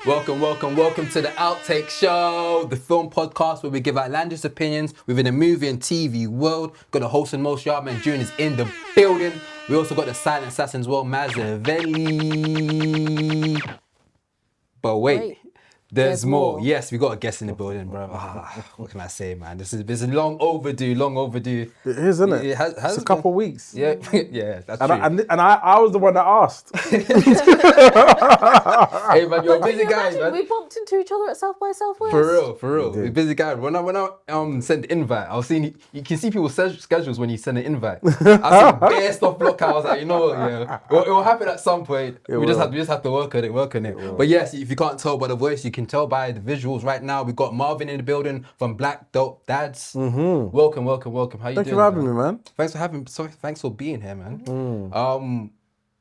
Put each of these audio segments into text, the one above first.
Welcome to the Outtake Show, the film podcast where we give outlandish opinions within the movie and TV world. Got the host and most Yardman June is in the building. We also got the silent assassin as well, Mazavelli. But wait. There's more. Yes, we got a guest in the building, bro. What can I say, man? This is long overdue. It is, isn't it? It's a couple of weeks. Yeah, yeah, that's true. And I was the one that asked. Hey, man, you're a busy guy, man. We bumped into each other at South by Southwest. For real. We're busy guy. When I sent the invite, I was seeing you can see people's schedules when you send an invite. I saw bare stuff block out. I was like, you know what, yeah, it will happen at some point. We just have to work on it. But yes, if you can't tell by the voice, you can tell by the visuals right now. We've got Marvin in the building from Black Dope Dads. Mm-hmm. Welcome. How you doing? Thank you for having me, man. Thanks for being here, man.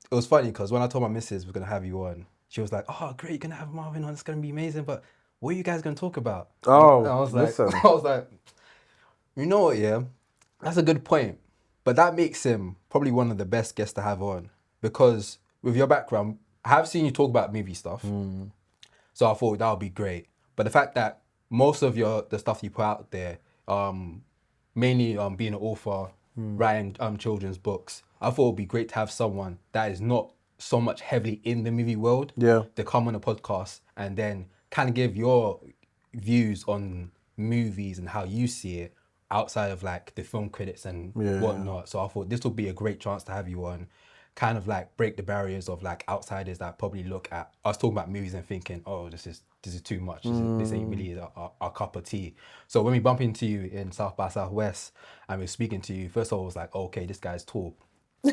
It was funny because when I told my missus we're gonna have you on, she was like, "Oh, great, you're gonna have Marvin on. It's gonna be amazing. But what are you guys gonna talk about?" And I was like, you know what? Yeah, that's a good point. But that makes him probably one of the best guests to have on because with your background, I have seen you talk about movie stuff. So I thought that would be great. But the fact that most of the stuff you put out there, mainly being an author, writing children's books, I thought it would be great to have someone that is not so much heavily in the movie world to come on a podcast and then kind of give your views on movies and how you see it outside of like the film credits and whatnot. So I thought this would be a great chance to have you on. Kind of like break the barriers of like outsiders that probably look at us talking about movies and thinking, oh, this is too much. This ain't really our cup of tea. So when we bump into you in South by Southwest and we're speaking to you, first of all, I was like, okay, this guy's tall. I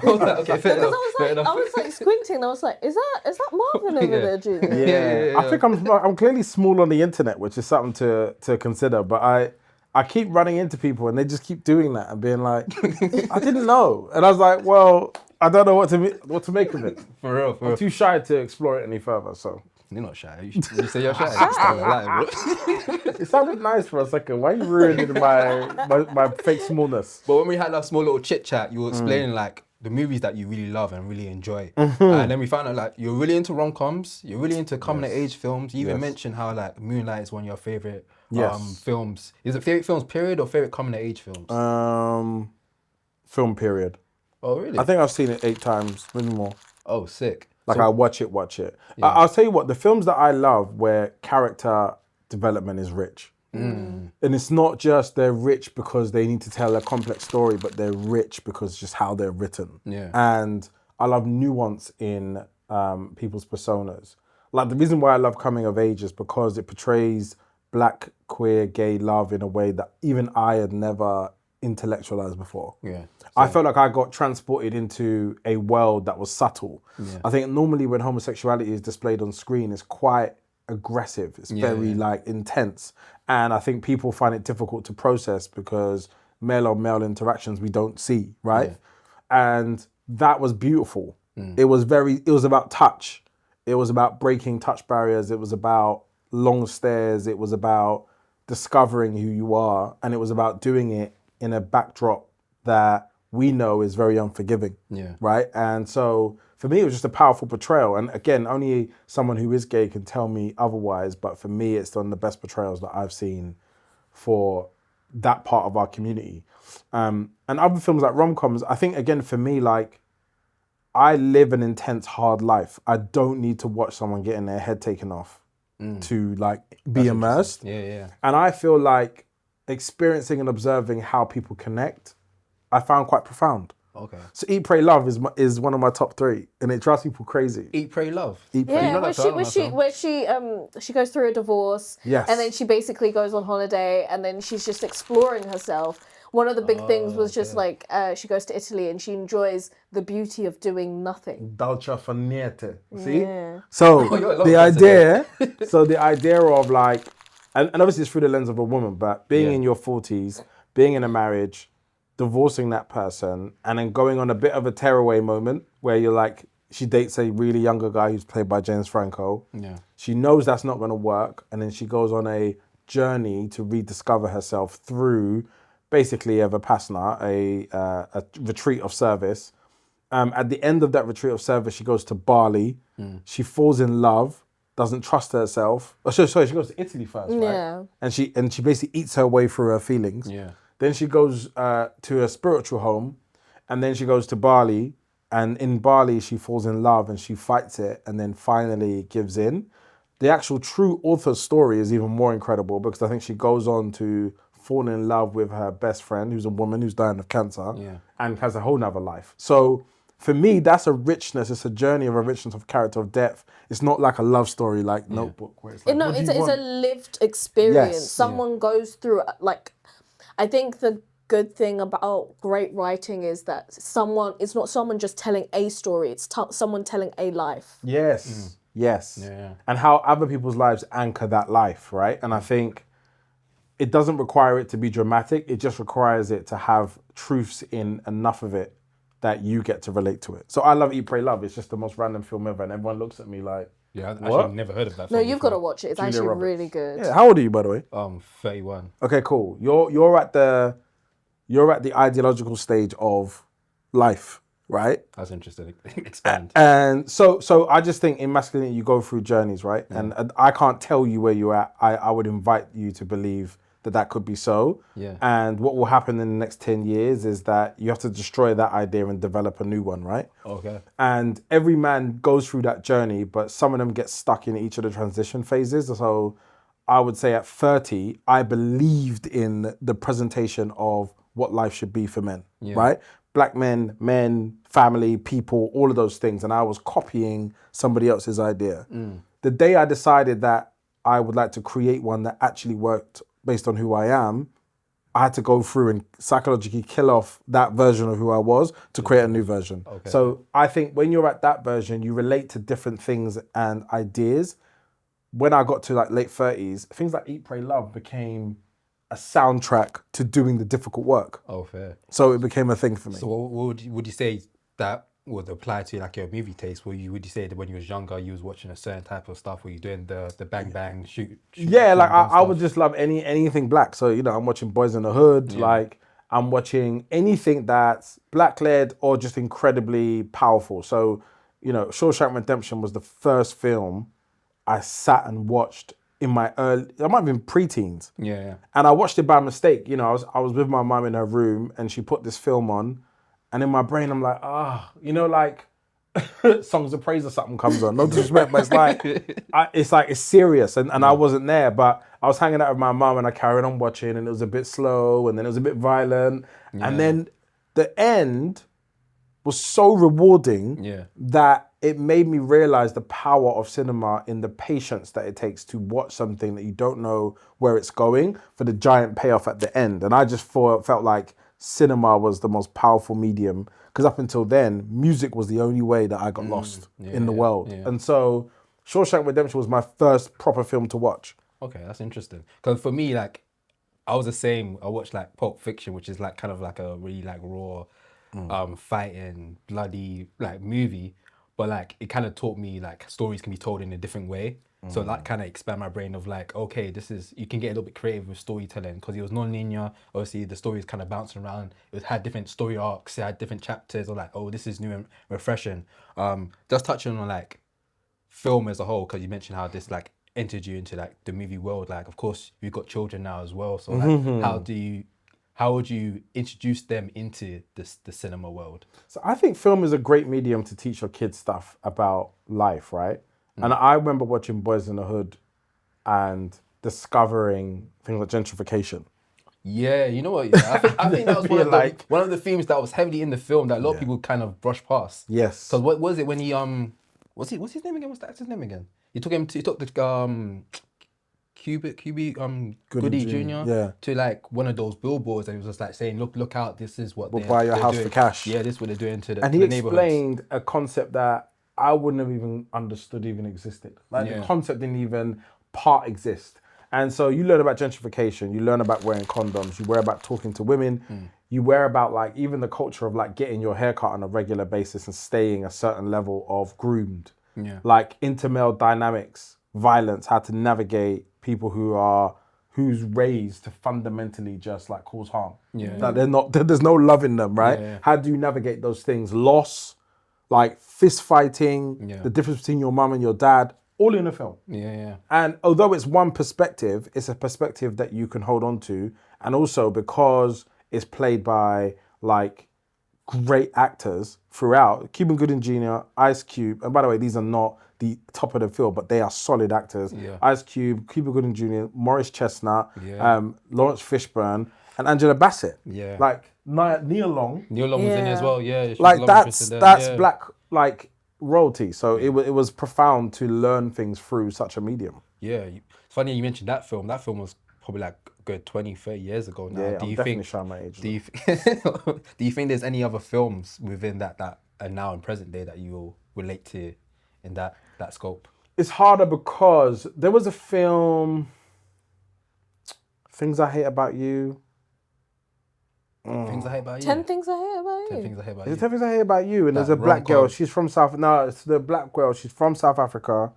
was like, okay, fair enough. I was like squinting. I was like, is that Marvin over there, Junior? Yeah. I think I'm clearly small on the internet, which is something to consider. But I keep running into people and they just keep doing that and being like, I didn't know. And I was like, well, I don't know what to make of it. For real. I'm too shy to explore it any further, so. You're not shy. You say you're shy. It sounded nice for a second. Why are you ruining my fake smallness? But when we had that small little chit chat, you were explaining like the movies that you really love and really enjoy. And then we found out like you're really into rom-coms, you're really into coming of age films. You even mentioned how like Moonlight is one of your favorite films. Is it favorite films period or favorite coming of age films? Film period. Oh really? I think I've seen it 8 times, maybe more. Oh, sick. Like I watch it. Yeah. I'll tell you what, the films that I love where character development is rich. And it's not just they're rich because they need to tell a complex story, but they're rich because just how they're written. Yeah. And I love nuance in people's personas. Like the reason why I love coming of age is because it portrays black, queer, gay love in a way that even I had never intellectualized before. Yeah. I felt like I got transported into a world that was subtle. Yeah. I think normally when homosexuality is displayed on screen, it's quite aggressive. It's very like intense. And I think people find it difficult to process because male-on-male interactions we don't see, right? Yeah. And that was beautiful. It was about touch. It was about breaking touch barriers. It was about long stares. It was about discovering who you are. And it was about doing it in a backdrop that we know is very unforgiving, right? And so for me, it was just a powerful portrayal. And again, only someone who is gay can tell me otherwise, but for me, it's one of the best portrayals that I've seen for that part of our community. And other films like rom-coms, I think, again, for me, like, I live an intense, hard life. I don't need to watch someone getting their head taken off to, like, be immersed. Yeah. And I feel like experiencing and observing how people connect, I found quite profound. Okay. So Eat, Pray, Love is one of my top 3, and it drives people crazy. Eat, Pray, Love. Eat, Pray. Yeah, where she goes through a divorce, and then she basically goes on holiday, and then she's just exploring herself. One of the big things was just like she goes to Italy and she enjoys the beauty of doing nothing. Dolce far niente. See? Yeah. So the idea of like, and obviously it's through the lens of a woman, but being in your 40s, being in a marriage, divorcing that person, and then going on a bit of a tearaway moment where you're like, she dates a really younger guy who's played by James Franco. Yeah. She knows that's not going to work, and then she goes on a journey to rediscover herself through basically a Vipassana, a retreat of service. At the end of that retreat of service, she goes to Bali. She falls in love, doesn't trust herself. Oh, sorry, she goes to Italy first, right? Yeah. And she basically eats her way through her feelings. Yeah. Then she goes to a spiritual home, and then she goes to Bali. And in Bali, she falls in love and she fights it, and then finally gives in. The actual true author's story is even more incredible because I think she goes on to fall in love with her best friend, who's a woman who's dying of cancer, and has a whole nother life. So for me, that's a richness. It's a journey of a richness of character, of depth. It's not like a love story like Notebook, where it's like, it's a lived experience. Yes. Someone goes through, like, I think the good thing about great writing is that it's not someone just telling a story, it's someone telling a life. Yes. Yes. Yeah. And how other people's lives anchor that life, right? And I think it doesn't require it to be dramatic. It just requires it to have truths in enough of it that you get to relate to it. So I love Eat, Pray, Love. It's just the most random film ever. And everyone looks at me like, Yeah, I've what? actually never heard of that. No, film you've before. got to watch it. It's Julia actually Roberts. really good. Yeah. How old are you, by the way? 31. Okay, cool. You're at the ideological stage of life, right? That's interesting. Expand. And so I just think in masculinity you go through journeys, right? And I can't tell you where you're at. I would invite you to believe that could be so. Yeah. And what will happen in the next 10 years is that you have to destroy that idea and develop a new one, right? Okay. And every man goes through that journey, but some of them get stuck in each of the transition phases. So I would say at 30, I believed in the presentation of what life should be for men, right? Black men, family, people, all of those things. And I was copying somebody else's idea. The day I decided that I would like to create one that actually worked based on who I am, I had to go through and psychologically kill off that version of who I was to create a new version. Okay. So I think when you're at that version, you relate to different things and ideas. When I got to like late 30s, things like Eat, Pray, Love became a soundtrack to doing the difficult work. Oh, fair. So it became a thing for me. So what would you say that would apply to like your movie taste? Would you say that when you was younger, you was watching a certain type of stuff? Were you doing the bang bang shoot? Yeah, like I would just love anything black. So, you know, I'm watching Boyz in the Hood. Like I'm watching anything that's black led or just incredibly powerful. So, you know, Shawshank Redemption was the first film I sat and watched in my I might have been pre-teens. Yeah. And I watched it by mistake. You know, I was with my mum in her room and she put this film on. And in my brain, I'm like, you know, like Songs of Praise or something comes on. No disrespect, but it's like, it's serious. And I wasn't there, but I was hanging out with my mum and I carried on watching and it was a bit slow and then it was a bit violent. Yeah. And then the end was so rewarding that it made me realize the power of cinema in the patience that it takes to watch something that you don't know where it's going for the giant payoff at the end. And I just felt like cinema was the most powerful medium because up until then, music was the only way that I got lost in the world. Yeah. And so Shawshank Redemption was my first proper film to watch. Okay, that's interesting. Because for me, like, I was the same. I watched like Pulp Fiction, which is like kind of like a really like raw, fighting, bloody like movie. But like it kind of taught me like stories can be told in a different way. So that kind of expand my brain of like, okay, you can get a little bit creative with storytelling because it was non-linear. Obviously, the story is kind of bouncing around. It had different story arcs. It had different chapters. Or like, oh, this is new and refreshing. Just touching on like film as a whole, because you mentioned how this like entered you into like the movie world. Like, of course, you've got children now as well. So like, how would you introduce them into the cinema world? So I think film is a great medium to teach your kids stuff about life, right? And I remember watching Boyz in the Hood and discovering things like gentrification. Yeah, you know what? Yeah, I think that was one of the themes that was heavily in the film that a lot of people kind of brushed past. Yes. Because what was it when he what's his name again? What's the actor's name again? He took the Goody Jr. to like one of those billboards and he was just like saying, look out, this is what we'll buy your house doing. For cash. Yeah, this is what they're doing to the And he explained a concept that I wouldn't have even understood even existed. Like the concept didn't even part exist. And so you learn about gentrification, you learn about wearing condoms, you learn about talking to women, you learn about like even the culture of like getting your hair cut on a regular basis and staying a certain level of groomed. Yeah. Like inter-male dynamics, violence, how to navigate people who's raised to fundamentally just like cause harm. Yeah. Like there's no love in them, right? Yeah. How do you navigate those things? Loss, like fist fighting, the difference between your mum and your dad, all in the film. Yeah. And although it's one perspective, it's a perspective that you can hold on to. And also because it's played by like great actors throughout, Cuba Gooding Jr., Ice Cube, and by the way, these are not the top of the field, but they are solid actors. Yeah. Ice Cube, Cuba Gooding Jr., Morris Chestnut, Lawrence Fishburne, and Angela Bassett. Yeah. Like Nia Long. Nia Long was in it as well. Yeah. Like that's black like royalty. So it was profound to learn things through such a medium. Yeah. It's funny you mentioned that film. That film was probably like a good 20, 30 years ago now. Yeah, do I'm you definitely think, showing my age. Do you think there's any other films within that are now in present day that you will relate to in that scope? It's harder because there was a film, Things I Hate About You. Things I Hate About You. 10 Things I Hate About You. 10 Things I Hate About Is You. it 10 Things I Hate About You? And there's a black girl. She's from it's the black girl. She's from South Africa.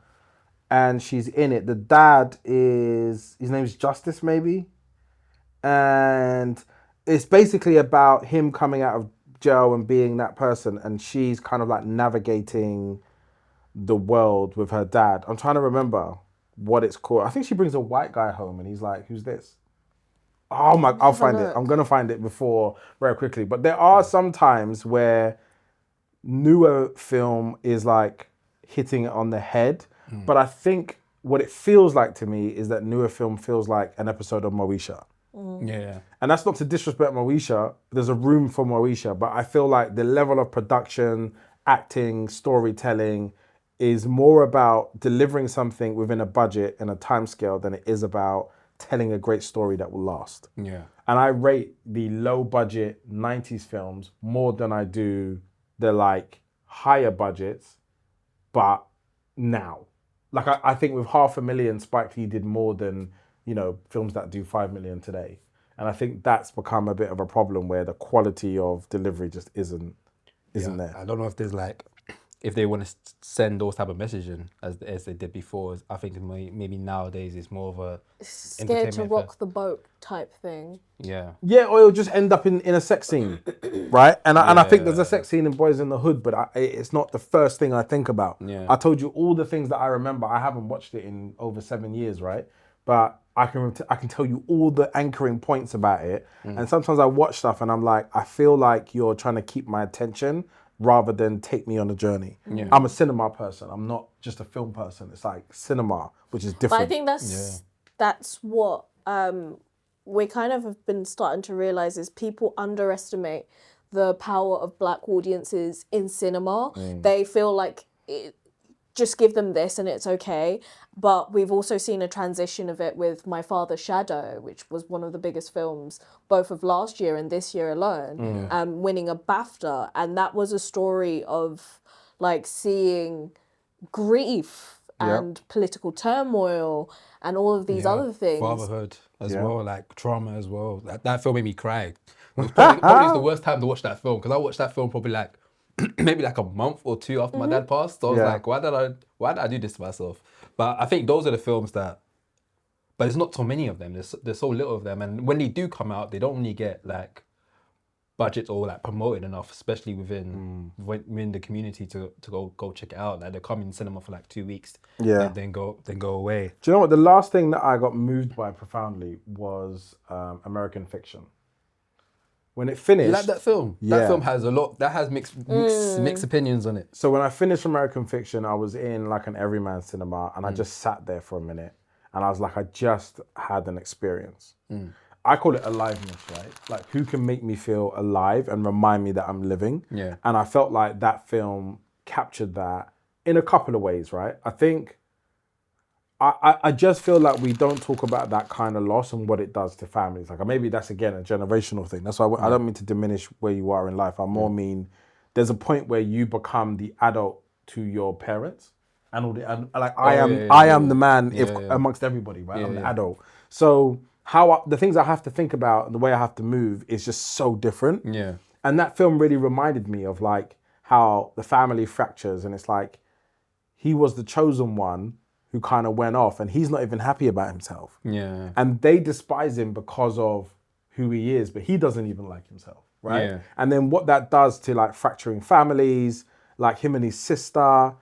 And she's in it. The dad his name's Justice, maybe. And it's basically about him coming out of jail and being that person. And she's kind of like navigating the world with her dad. I'm trying to remember what it's called. I think she brings a white guy home and he's like, who's this? Oh my, I'll find it. I'm going to find it very quickly. But there are some times where newer film is like hitting it on the head. But I think what it feels like to me is that newer film feels like an episode of Moesha. Yeah. And that's not to disrespect Moesha. There's a room for Moesha. But I feel like the level of production, acting, storytelling is more about delivering something within a budget and a time scale than it is about telling a great story that will last. Yeah. And I rate the low budget 90s films more than I do the like higher budgets, but now. Like I think with 500,000, Spike Lee did more than, films that do 5 million today. And I think that's become a bit of a problem where the quality of delivery just isn't there. I don't know if there's like, if they want to send those type of messaging as they did before. I think maybe nowadays it's more of a scared to rock the boat type thing. Yeah, or it'll just end up in a sex scene, right? And I think there's a sex scene in Boyz n the Hood, but it's not the first thing I think about. Yeah. I told you all the things that I remember. I haven't watched it in over 7 years, right? But I can tell you all the anchoring points about it. And sometimes I watch stuff and I'm like, I feel like you're trying to keep my attention rather than take me on a journey. Yeah. I'm a cinema person. I'm not just a film person. It's like cinema, which is different. But I think that's what we kind of have been starting to realise is people underestimate the power of black audiences in cinema. They feel like just give them this and it's okay. But we've also seen a transition of it with My Father's Shadow, which was one of the biggest films both of last year and this year alone, winning a BAFTA. And that was a story of like seeing grief and political turmoil and all of these other things. Fatherhood as well, like trauma as well. That film made me cry. It was probably the worst time to watch that film because I watched that film probably like maybe like a month or two after my dad passed. So I was like, why did I do this to myself? But I think those are the films that, but there's not so many of them. There's so little of them, and when they do come out, they don't really get like budgets or like promoted enough, especially within the community to go check it out. Like they come in cinema for like 2 weeks, and then go away. Do you know what? The last thing that I got moved by profoundly was American Fiction. When it finished, You like that film? That film has a lot. That has mixed opinions on it. So when I finished American Fiction, I was in like an everyman cinema, and I just sat there for a minute, and I was like, I just had an experience. I call it aliveness, right? Like, who can make me feel alive and remind me that I'm living? Yeah. And I felt like that film captured that in a couple of ways, right? I think I just feel like we don't talk about that kind of loss and what it does to families. Like, maybe that's, again, a generational thing. That's why I don't mean to diminish where you are in life. I more mean there's a point where you become the adult to your parents. I am the man amongst everybody, right? I'm the adult. So the things I have to think about and the way I have to move is just so different. Yeah. And that film really reminded me of like how the family fractures, and it's like he was the chosen one who kind of went off and he's not even happy about himself. Yeah. And they despise him because of who he is, but he doesn't even like himself, right? Yeah. And then what that does to like fracturing families, like him and his sister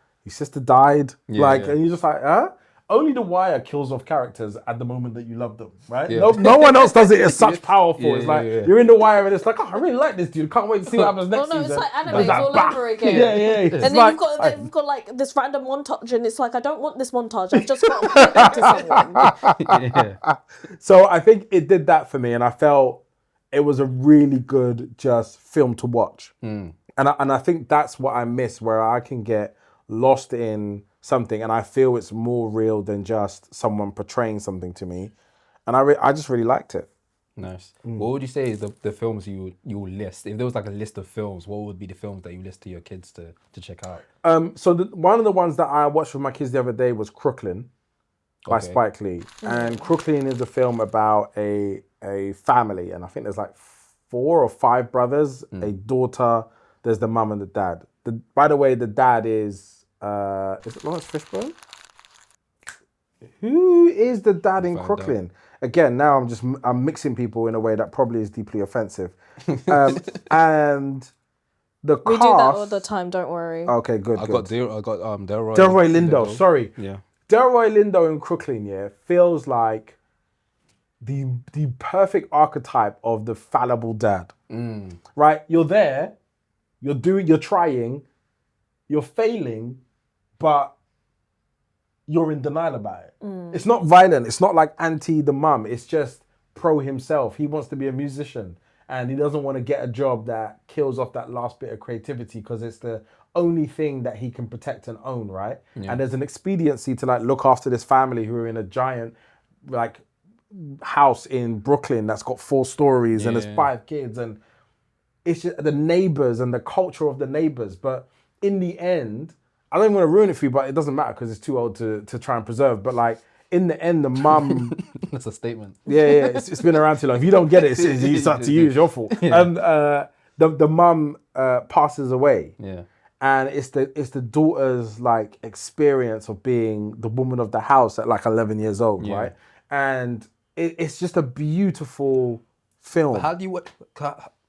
died. And you're just like, huh? Only The Wire kills off characters at the moment that you love them, right? Yeah. No one else does it. It's such powerful. It's like you're in The Wire and it's like, oh, I really like this dude. Can't wait to see what happens next season. It's like animes all over again. Yeah. And then they've got like this random montage, and it's like, I don't want this montage. I've just got to prove it to someone. So I think it did that for me, and I felt it was a really good just film to watch. And I think that's what I miss, where I can get lost in something and I feel it's more real than just someone portraying something to me, and I just really liked it. Nice. What would you say is the films you list? If there was like a list of films, what would be the films that you list to your kids to check out? So one of the ones that I watched with my kids the other day was Crooklyn by Spike Lee. And Crooklyn is a film about a family, and I think there's like 4 or 5 brothers, a daughter, there's the mum and the dad. By the way, the dad is it Lawrence Fishburne? Who is the dad in Crooklyn? Again, now I'm mixing people in a way that probably is deeply offensive. And the cast... We do that all the time, don't worry. Okay, good. I got Delroy Lindo, sorry. Yeah. Delroy Lindo in Crooklyn, feels like the perfect archetype of the fallible dad. Right? You're there, you're trying, you're failing, but you're in denial about it. It's not violent. It's not like anti the mum. It's just pro himself. He wants to be a musician and he doesn't want to get a job that kills off that last bit of creativity because it's the only thing that he can protect and own, right? Yeah. And there's an expediency to like look after this family who are in a giant like house in Brooklyn that's got 4 stories and there's 5 kids, and it's just the neighbors and the culture of the neighbors. But in the end, I don't even want to ruin it for you, but it doesn't matter because it's too old to try and preserve. But like in the end, the mum... That's a statement. Yeah, it's been around too long. If you don't get it, it's up to you. It's your fault. Yeah. And the mum passes away. Yeah. And it's the daughter's like experience of being the woman of the house at like 11 years old, right? And it's just a beautiful film. But how do you...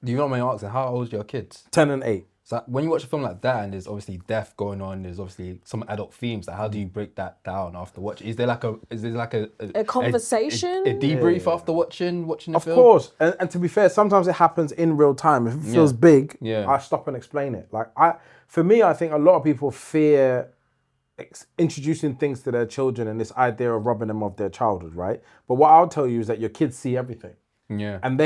Do you know what I'm asking? How old are your kids? 10 and 8. So when you watch a film like that and there's obviously death going on, there's obviously some adult themes. Like how do you break that down after watching? Is there like a conversation? A debrief after watching the film? Of course. And to be fair, sometimes it happens in real time. If it feels big, I stop and explain it. Like for me, I think a lot of people fear introducing things to their children and this idea of robbing them of their childhood, right? But what I'll tell you is that your kids see everything. Yeah. And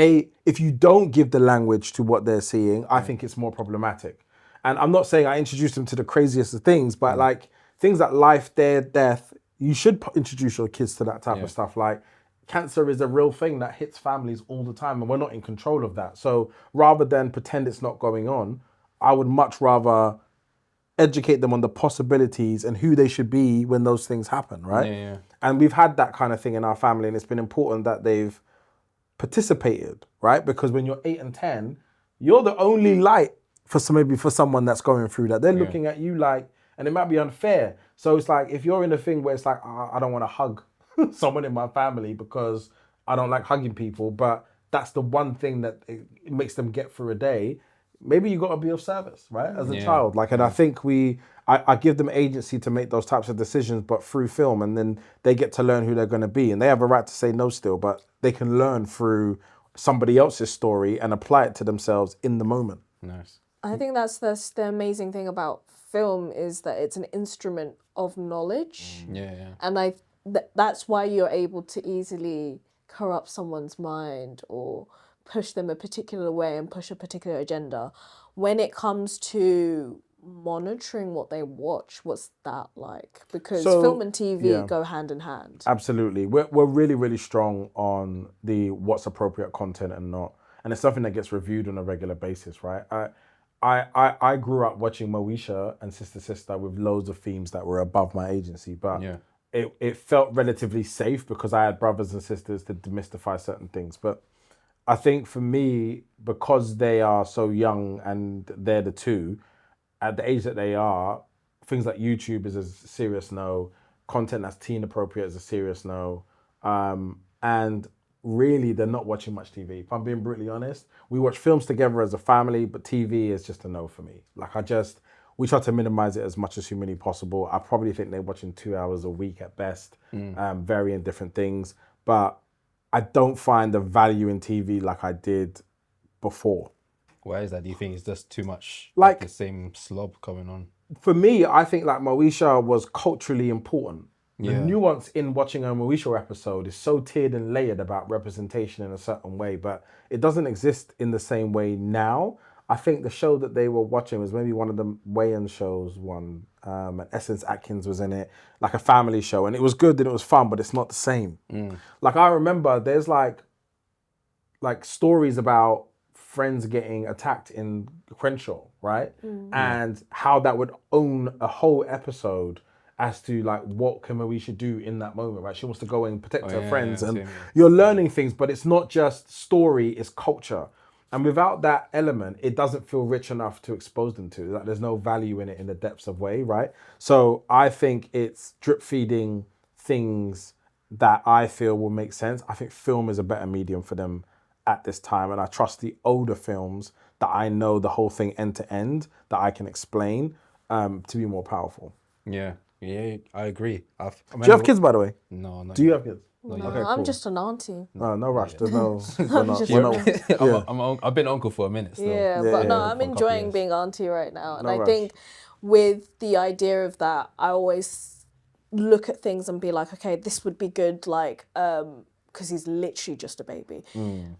if you don't give the language to what they're seeing, I think it's more problematic. And I'm not saying I introduce them to the craziest of things, but like things like life, death, you should introduce your kids to that type of stuff. Like cancer is a real thing that hits families all the time and we're not in control of that. So rather than pretend it's not going on, I would much rather educate them on the possibilities and who they should be when those things happen, right? Yeah. And we've had that kind of thing in our family, and it's been important that they've participated, right? Because when you're 8 and 10, you're the only light for someone that's going through that. They're looking at you like, and it might be unfair. So it's like, if you're in a thing where it's like, I don't want to hug someone in my family because I don't like hugging people, but that's the one thing that it makes them get through a day, maybe you got to be of service, right? As a child. Like, and I think I give them agency to make those types of decisions, but through film, and then they get to learn who they're going to be. And they have a right to say no still, but they can learn through somebody else's story and apply it to themselves in the moment. Nice. I think that's the amazing thing about film is that it's an instrument of knowledge. And that's why you're able to easily corrupt someone's mind or push them a particular way and push a particular agenda. When it comes to monitoring what they watch, what's that like? Because film and TV go hand in hand. Absolutely. We're really, really strong on the what's appropriate content and not. And it's something that gets reviewed on a regular basis, right? I grew up watching Moesha and Sister with loads of themes that were above my agency, but it felt relatively safe because I had brothers and sisters to demystify certain things. But I think for me, because they are so young and they're the two, at the age that they are, things like YouTube is a serious no, content that's teen appropriate is a serious no, and really they're not watching much TV. If I'm being brutally honest, we watch films together as a family, but TV is just a no for me. Like We try to minimize it as much as humanly possible. I probably think they're watching 2 hours a week at best, varying different things. But I don't find the value in TV like I did before. Why is that? Do you think it's just too much like the same slob coming on? For me, I think like Moesha was culturally important. The nuance in watching a Moesha episode is so tiered and layered about representation in a certain way, but it doesn't exist in the same way now. I think the show that they were watching was maybe one of the Wayan shows, and Essence Atkins was in it, like a family show, and it was good and it was fun, but it's not the same. Like I remember there's like stories about friends getting attacked in Crenshaw, right? And how that would own a whole episode as to like what Moesha do in that moment, right? She wants to go and protect her friends, and you're learning things, but it's not just story, it's culture. And without that element, it doesn't feel rich enough to expose them to. Like there's no value in it in the depths of way, right? So I think it's drip feeding things that I feel will make sense. I think film is a better medium for them at this time, and I trust the older films that I know the whole thing end to end, that I can explain, to be more powerful. Yeah, I agree. Do you have kids, by the way? No, not Do you have kids? No, okay, cool. I'm just an auntie. No rush. There's no. I've been uncle for a minute still. I'm enjoying being auntie right now, and I think with the idea of that, I always look at things and be like, okay, this would be good, like, because he's literally just a baby.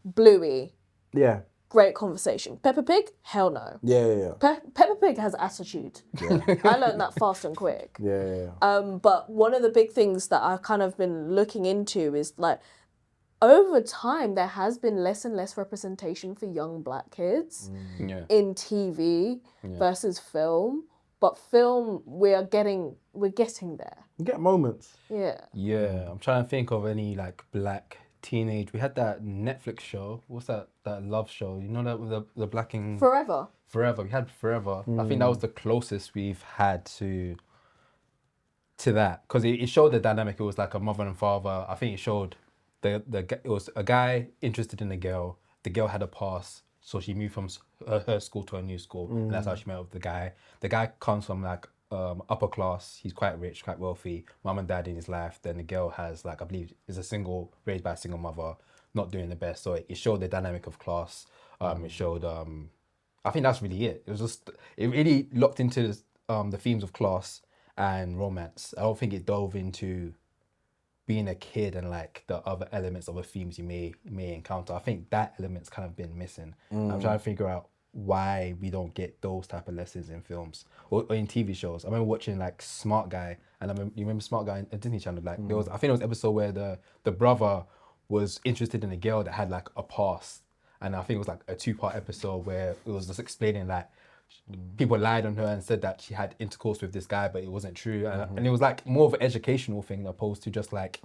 Bluey. Yeah. Great conversation. Peppa Pig? Hell no. Yeah. Peppa Pig has attitude. Yeah. I learned that fast and quick. Yeah. But one of the big things that I've kind of been looking into is like, over time, there has been less and less representation for young black kids in TV versus film. But film, we're getting there. You get moments. Yeah. Yeah, I'm trying to think of any like black teenage. We had that Netflix show. What's that love show? You know that with the black and Forever. We had Forever. I think that was the closest we've had to that, because it showed the dynamic. It was like a mother and father. I think it showed it was a guy interested in a girl. The girl had a pass, so she moved from her school to a new school, and that's how she met with the guy. The guy comes from like upper class. He's quite rich, quite wealthy. Mom and dad in his life. Then the girl has like, I believe, is raised by a single mother, not doing the best. So it showed the dynamic of class. It showed. I think that's really it. It really locked into the themes of class and romance. I don't think it dove into being a kid and like the other elements of the themes you may encounter. I think that element's kind of been missing. I'm trying to figure out why we don't get those type of lessons in films or in TV shows. I remember watching like Smart Guy, and you remember Smart Guy on Disney Channel? Like there was, I think it was an episode where the brother was interested in a girl that had like a past, and I think it was like a 2-part episode where it was just explaining like people lied on her and said that she had intercourse with this guy, but it wasn't true, and it was like more of an educational thing opposed to just like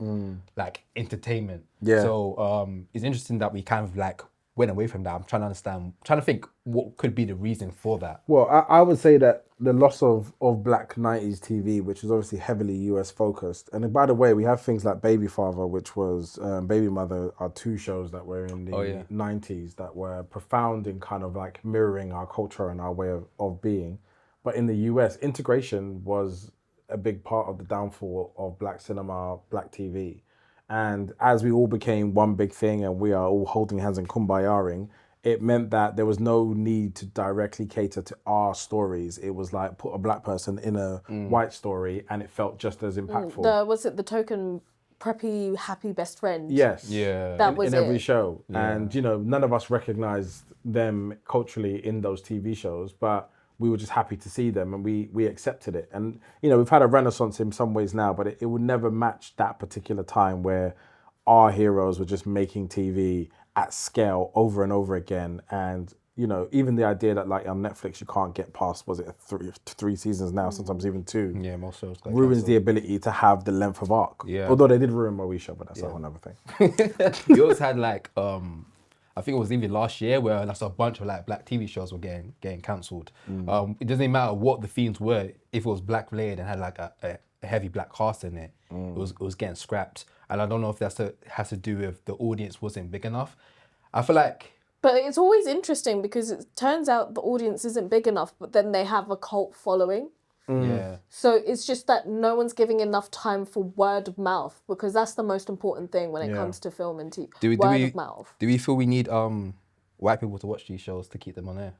entertainment. Yeah. So it's interesting that we kind of like went away from that. I'm trying to think what could be the reason for that. Well, I would say that the loss of black 90s TV, which was obviously heavily US focused, and by the way, we have things like Baby Father, which was Baby Mother, are 2 shows that were in the 90s that were profound in kind of like mirroring our culture and our way of being. But in the US, integration was a big part of the downfall of black cinema, black TV. And as we all became one big thing and we are all holding hands and kumbayaing, it meant that there was no need to directly cater to our stories. It was like put a black person in a white story and it felt just as impactful. Was it the token preppy, happy best friend? Yes. Yeah. That was in every show. Yeah. And, none of us recognized them culturally in those TV shows, but we were just happy to see them and we accepted it. And, we've had a renaissance in some ways now, but it would never match that particular time where our heroes were just making TV at scale over and over again. And, even the idea that like on Netflix, you can't get past, was it 3 seasons now, sometimes even 2. Yeah, most shows. Ruins the ability to have the length of arc. Yeah. Although they did ruin Moesha, but that's a whole other thing. You also had like, I think it was even last year where that's a bunch of like black TV shows were getting cancelled. It doesn't matter what the themes were. If it was black related and had like a heavy black cast in it, it was getting scrapped. And I don't know if has to do with the audience wasn't big enough. I feel like But it's always interesting because it turns out the audience isn't big enough, but then they have a cult following. Yeah. So it's just that no one's giving enough time for word of mouth, because that's the most important thing when it comes to film and TV. Word of mouth. Do we feel we need white people to watch these shows to keep them on air?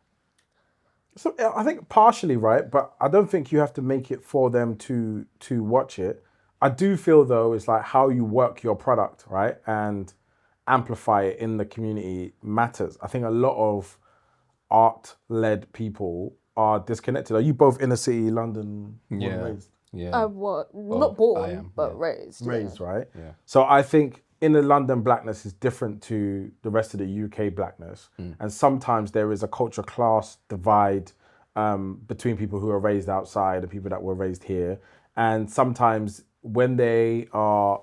So I think partially, right, but I don't think you have to make it for them to watch it. I do feel though it's like how you work your product, right, and amplify it in the community matters. I think a lot of art-led people are disconnected. Are you both inner city London born and raised? Yeah. Not born, but raised. Raised, right? Yeah. So I think in the London blackness is different to the rest of the UK blackness. And sometimes there is a culture class divide between people who are raised outside and people that were raised here. And sometimes when they are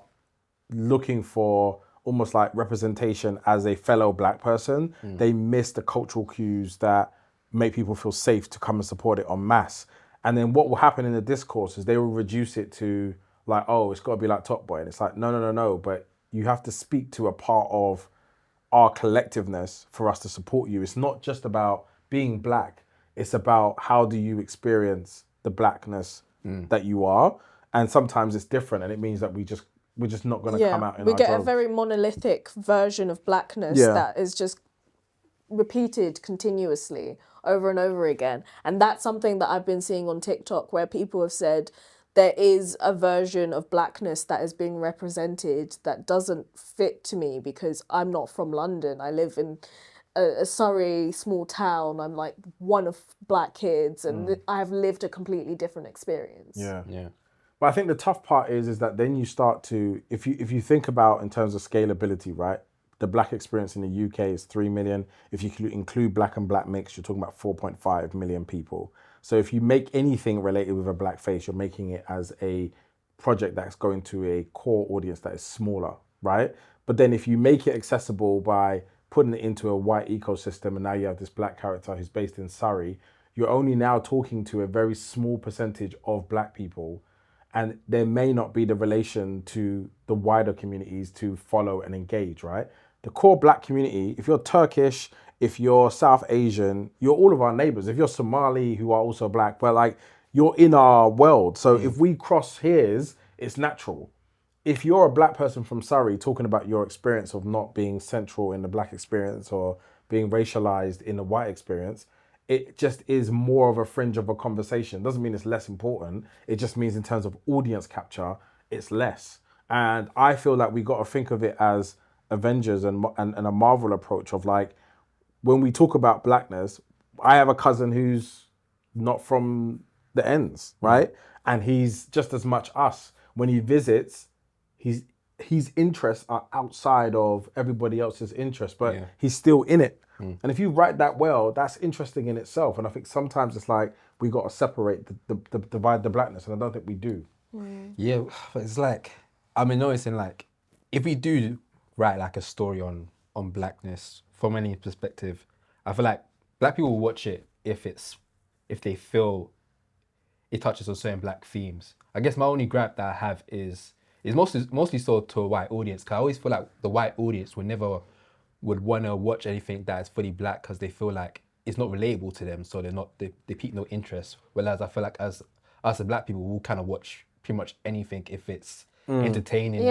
looking for almost like representation as a fellow black person, they miss the cultural cues that make people feel safe to come and support it en masse. And then what will happen in the discourse is they will reduce it to like, oh, it's got to be like Top Boy. And it's like, no. But you have to speak to a part of our collectiveness for us to support you. It's not just about being black. It's about how do you experience the blackness that you are. And sometimes it's different. And it means that we're just not going to come out in we our get droves. a very monolithic version of blackness that is just repeated continuously over and over again. And that's something that I've been seeing on TikTok where people have said there is a version of blackness that is being represented that doesn't fit to me because I'm not from London. I live in a Surrey small town. I'm like one of black kids and I have lived a completely different experience. Yeah. But I think the tough part is that then you start to, if you think about in terms of scalability, right? The black experience in the UK is 3 million. If you include black and black mix, you're talking about 4.5 million people. So if you make anything related with a black face, you're making it as a project that's going to a core audience that is smaller, right? But then if you make it accessible by putting it into a white ecosystem and now you have this black character who's based in Surrey, you're only now talking to a very small percentage of black people. And there may not be the relation to the wider communities to follow and engage, right? The core black community, if you're Turkish, if you're South Asian, you're all of our neighbors. If you're Somali, who are also black, but like you're in our world. So if we cross hairs, it's natural. If you're a black person from Surrey talking about your experience of not being central in the black experience or being racialized in the white experience, it just is more of a fringe of a conversation. Doesn't mean it's less important. It just means in terms of audience capture, it's less. And I feel like we got to think of it as Avengers and a Marvel approach of like, when we talk about blackness, I have a cousin who's not from the ends, right? And he's just as much us. When he visits, his interests are outside of everybody else's interests, but he's still in it. And if you write that well, that's interesting in itself. And I think sometimes it's like we got to separate the divide the blackness, and I don't think we do. Yeah, but it's like I'm noticing like if we do write like a story on blackness from any perspective, I feel like black people will watch it if they feel it touches on certain black themes. I guess my only gripe that I have is mostly so to a white audience, because I always feel like the white audience would want to watch anything that is fully black because they feel like it's not relatable to them, so they pique no interest. Whereas I feel like as us black people, we'll kind of watch pretty much anything if it's entertaining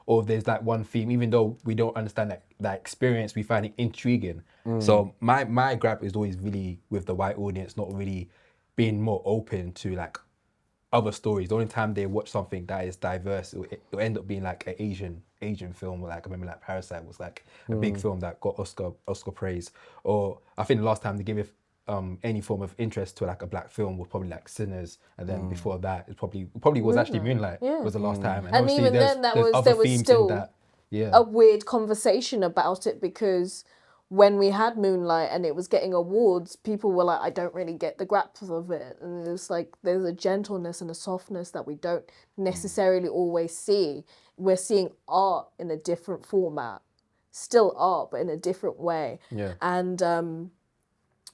or if there's like one theme, even though we don't understand that experience, we find it intriguing. So my gripe is always really with the white audience not really being more open to like other stories. The only time they watch something that is diverse, it'll end up being like an Asian film. Like I remember like Parasite was like a big film that got Oscar praise. Or I think the last time they gave it any form of interest to like a black film was probably like Sinners, and then before that it probably was actually Moonlight was the last time. And even then there was still a weird conversation about it, because when we had Moonlight and it was getting awards, people were like, I don't really get the grasp of it. And it's like, there's a gentleness and a softness that we don't necessarily always see. We're seeing art in a different format. Still art, but in a different way. Yeah. And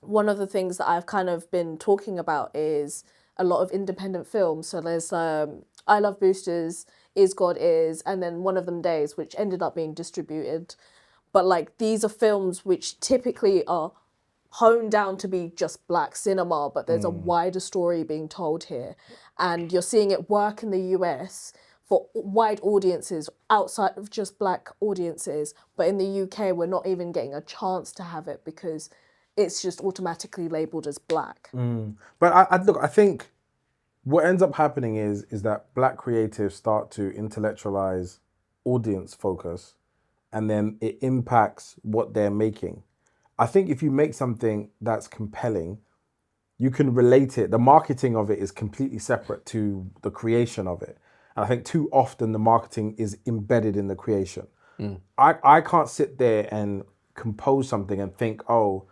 one of the things that I've kind of been talking about is a lot of independent films. So there's I Love Boosters, Is God Is, and then One of Them Days, which ended up being distributed but like these are films which typically are honed down to be just black cinema, but there's a wider story being told here, and you're seeing it work in the US for wide audiences outside of just black audiences, but in the UK we're not even getting a chance to have it because it's just automatically labelled as black. But I think what ends up happening is that black creatives start to intellectualize audience focus, and then it impacts what they're making. I think if you make something that's compelling, you can relate it. The marketing of it is completely separate to the creation of it. And I think too often the marketing is embedded in the creation. I can't sit there and compose something and think, oh,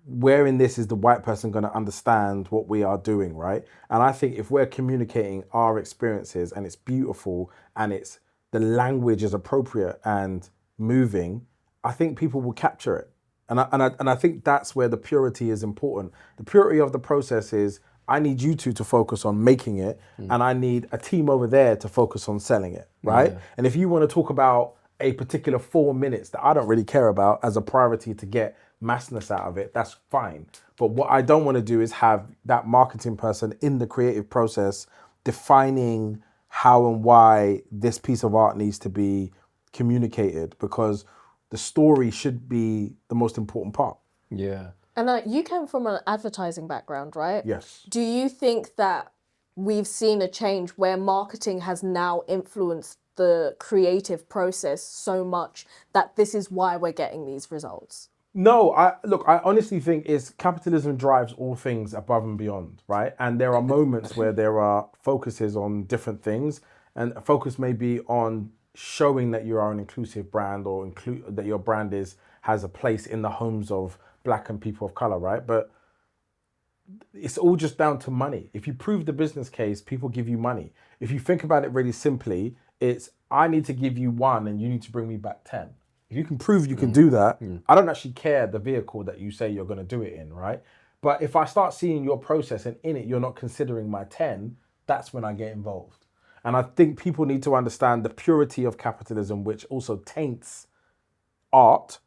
where in this is the white person going to understand what we are doing, right? And I think if we're communicating our experiences and it's beautiful and it's the language is appropriate and moving, I think people will capture it. And I think that's where the purity is important. The purity of the process is I need you two to focus on making it, and I need a team over there to focus on selling it, right? And if you want to talk about a particular 4 minutes that I don't really care about as a priority to get massness out of it, that's fine. But what I don't want to do is have that marketing person in the creative process defining how and why this piece of art needs to be communicated, because the story should be the most important part. Yeah. And you came from an advertising background, right? Yes. Do you think that we've seen a change where marketing has now influenced the creative process so much that this is why we're getting these results? No, I honestly think capitalism drives all things above and beyond, right? And there are moments where there are focuses on different things, and a focus may be on showing that you are an inclusive brand, or that your brand has a place in the homes of black and people of color, right? But it's all just down to money. If you prove the business case, people give you money. If you think about it really simply, it's I need to give you 1 and you need to bring me back 10. If you can prove you can do that, I don't actually care the vehicle that you say you're going to do it in, right? But if I start seeing your process and in it you're not considering my 10, that's when I get involved. And I think people need to understand the purity of capitalism, which also taints art.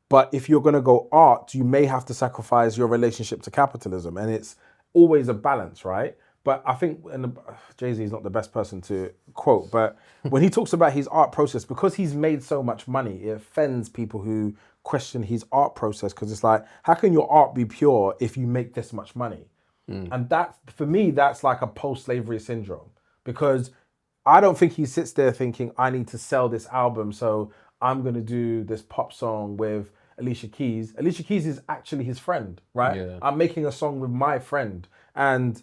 But if you're going to go art, you may have to sacrifice your relationship to capitalism. And it's always a balance, right? But I think, and Jay-Z is not the best person to quote, but when he talks about his art process, because he's made so much money, it offends people who question his art process, because it's like, how can your art be pure if you make this much money? And that, for me, that's like a post-slavery syndrome, because I don't think he sits there thinking, I need to sell this album, so I'm going to do this pop song with Alicia Keys. Alicia Keys is actually his friend, right? Yeah. I'm making a song with my friend. And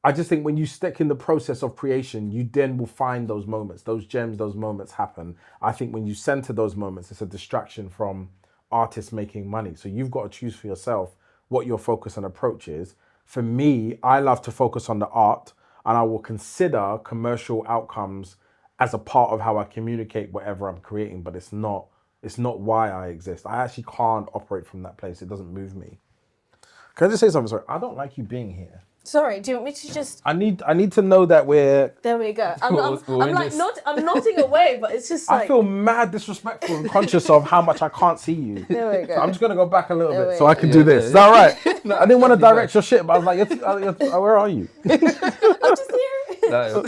I just think when you stick in the process of creation, you then will find those moments, those gems, those moments happen. I think when you center those moments, it's a distraction from artists making money. So you've got to choose for yourself what your focus and approach is. For me, I love to focus on the art, and I will consider commercial outcomes as a part of how I communicate whatever I'm creating, but it's not why I exist. I actually can't operate from that place. It doesn't move me. Can I just say something? Sorry, I don't like you being here. Sorry, do you want me to just... I need to know that we're... There we go. I'm nodding away, but it's just like... I feel mad disrespectful and conscious of how much I can't see you. There we go. So I'm just going to go back a little bit so I can do this. Is that right? No, I didn't want to direct your shit, but I was like, where are you? I'm just here.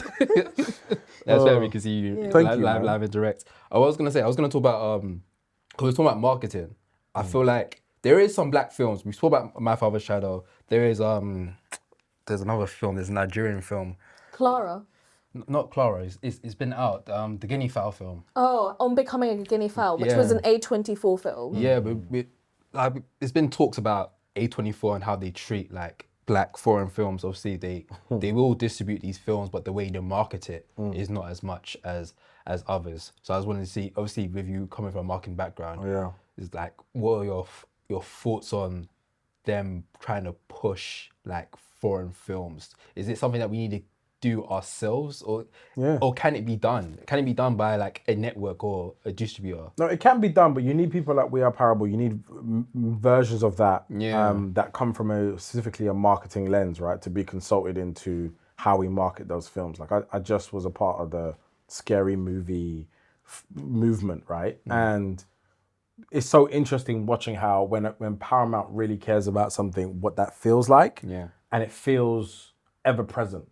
That's fair, we can see you live and direct. I was going to talk about... Because we're talking about marketing. I feel like there is some black films. We spoke about My Father's Shadow. There's another film. There's a Nigerian film. Clara. Not Clara. It's been out. The Guinea Fowl film. Oh, On Becoming a Guinea Fowl, which was an A24 film. Yeah, but it's been talks about A24 and how they treat like black foreign films. Obviously, they will distribute these films, but the way they market it is not as much as others. So I was wanting to see, obviously, with you coming from a marketing background, is like, what are your thoughts on them trying to push like foreign films? Is it something that we need to do ourselves, or can it be done? Can it be done by like a network or a distributor? No, it can be done, but you need people like We Are Parable. You need versions of that that come from specifically a marketing lens, right? To be consulted into how we market those films. Like I just was a part of the scary movie movement, right? And it's so interesting watching how when Paramount really cares about something, what that feels like. Yeah. And it feels ever present.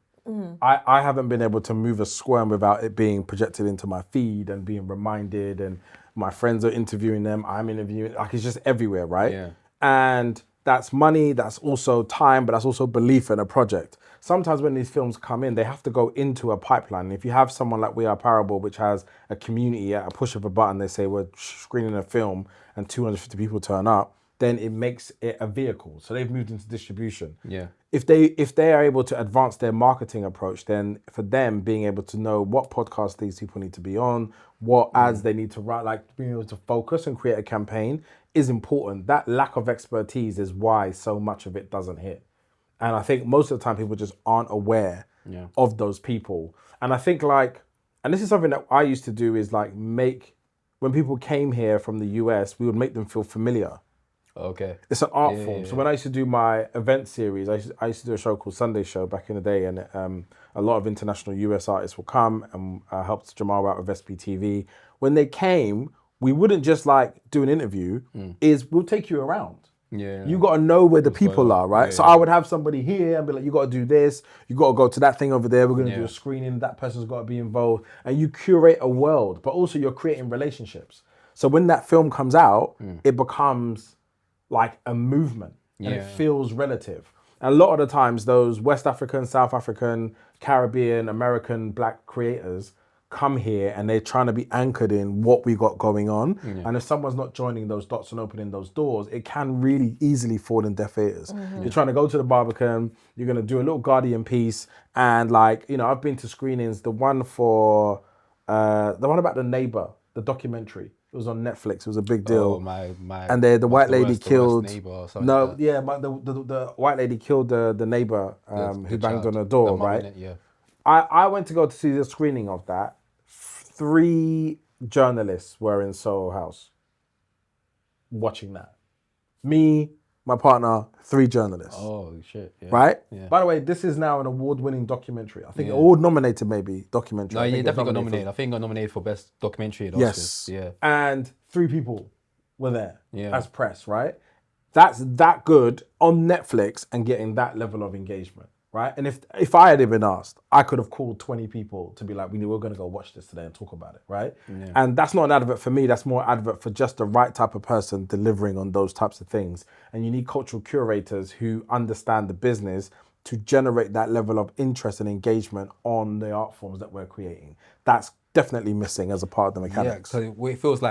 I haven't been able to move a squirm without it being projected into my feed and being reminded, and my friends are interviewing them, I'm interviewing, like it's just everywhere, right? Yeah. And that's money, that's also time, but that's also belief in a project. Sometimes when these films come in, they have to go into a pipeline. If you have someone like We Are Parable, which has a community at a push of a button, they say we're screening a film and 250 people turn up, then it makes it a vehicle. So they've moved into distribution. Yeah. If they are able to advance their marketing approach, then for them being able to know what podcasts these people need to be on, what ads they need to write, like being able to focus and create a campaign is important. That lack of expertise is why so much of it doesn't hit. And I think most of the time people just aren't aware of those people. And I think and this is something that I used to do is when people came here from the US, we would make them feel familiar. Okay. It's an art form. So when I used to do my event series, I used to do a show called Sunday Show back in the day, and a lot of international US artists will come, and I helped Jamal out with SPTV. When they came, we wouldn't just do an interview, we'll take you around. Yeah. You got to know where the people are, right? So I would have somebody here and be like, you got to do this, you got to go to that thing over there, we're going to do a screening, that person's got to be involved. And you curate a world, but also you're creating relationships. So when that film comes out, it becomes like a movement and it feels relative. And a lot of the times those West African, South African, Caribbean, American Black creators come here and they're trying to be anchored in what we got going on. And if someone's not joining those dots and opening those doors, it can really easily fall in deaf ears. You're trying to go to the Barbican, you're going to do a little Guardian piece, and I've been to screenings, the one about the neighbor, the documentary. It was on Netflix. It was a big deal. Oh, my. And the white lady killed. The white lady killed the neighbor who banged on her door, right? Yeah. I went to go to see the screening of that. 3 journalists were in Soho House watching that. Me, my partner, 3 journalists. Oh shit! Yeah. Right. Yeah. By the way, this is now an award-winning documentary. I think award nominated, maybe documentary. No, you definitely got nominated. I think got nominated for best documentary at Oscars. Yes. Yeah. And 3 people were there as press. Right. That's that good on Netflix and getting that level of engagement. Right. And if I had been asked, I could have called 20 people to be like, we're going to go watch this today and talk about it. Right. Yeah. And that's not an advert for me. That's more an advert for just the right type of person delivering on those types of things. And you need cultural curators who understand the business to generate that level of interest and engagement on the art forms that we're creating. That's definitely missing as a part of the mechanics. Yeah, so it feels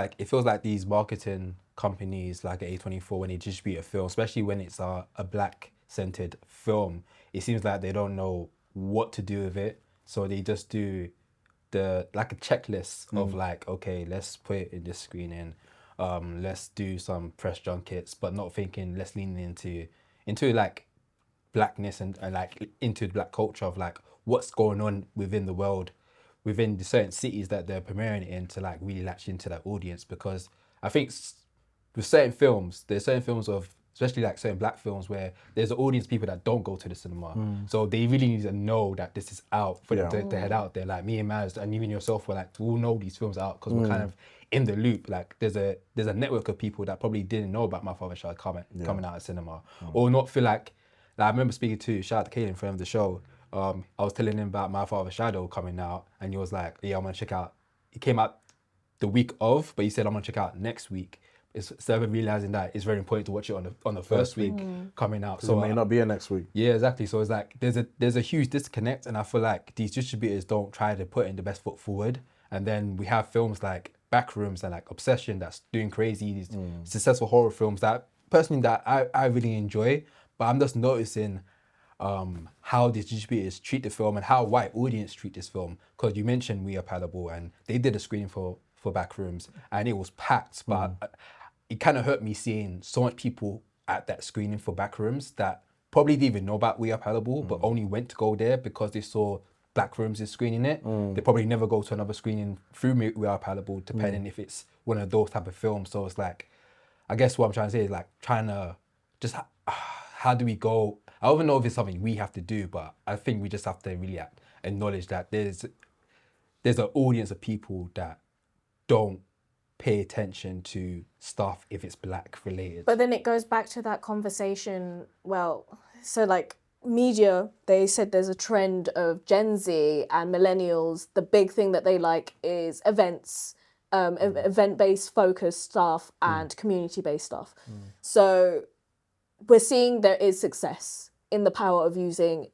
like these marketing companies like A24, when they distribute a film, especially when it's a Black-centered film, it seems like they don't know what to do with it. So they just do a checklist of okay, let's put it in this screening, let's do some press junkets, but not thinking, let's lean into like Blackness and into Black culture of what's going on within the world, within the certain cities that they're premiering in, to really latch into that audience. Because I think with certain films, there's certain films of, especially certain Black films, where there's an audience, people that don't go to the cinema. So they really need to know that this is out for them to head out there. Like me and Maz, and even yourself, we'll know these films are out because we're kind of in the loop. There's a network of people that probably didn't know about My Father's Child coming out of cinema, or not feel like I remember speaking to, shout out to Kaden, friend of the show. I was telling him about My Father's Shadow coming out, and he was like, yeah, I'm gonna check out. It came out the week of, but he said I'm gonna check out next week. Instead of realizing that it's very important to watch it on the first week coming out. So it may not be here next week. Yeah, exactly. So it's there's a huge disconnect, and I feel like these distributors don't try to put in the best foot forward. And then we have films like Backrooms and Obsession that's doing crazy, these successful horror films that personally that I really enjoy. But I'm just noticing how these distributors treat the film and how white audience treat this film. Because you mentioned We Are Palatable, and they did a screening for Backrooms, and it was packed. But it kind of hurt me seeing so much people at that screening for Backrooms that probably didn't even know about We Are Palatable, but only went to go there because they saw Backrooms is screening it. They probably never go to another screening through We Are Palatable, depending if it's one of those type of films. So it's I guess what I'm trying to say is trying to just, how do we go? I don't even know if it's something we have to do, but I think we just have to really acknowledge that there's an audience of people that don't pay attention to stuff if it's Black related. But then it goes back to that conversation. Well, so like media, they said there's a trend of Gen Z and millennials. The big thing that they like is events, event-based focused stuff and community-based stuff. So we're seeing there is success in the power of using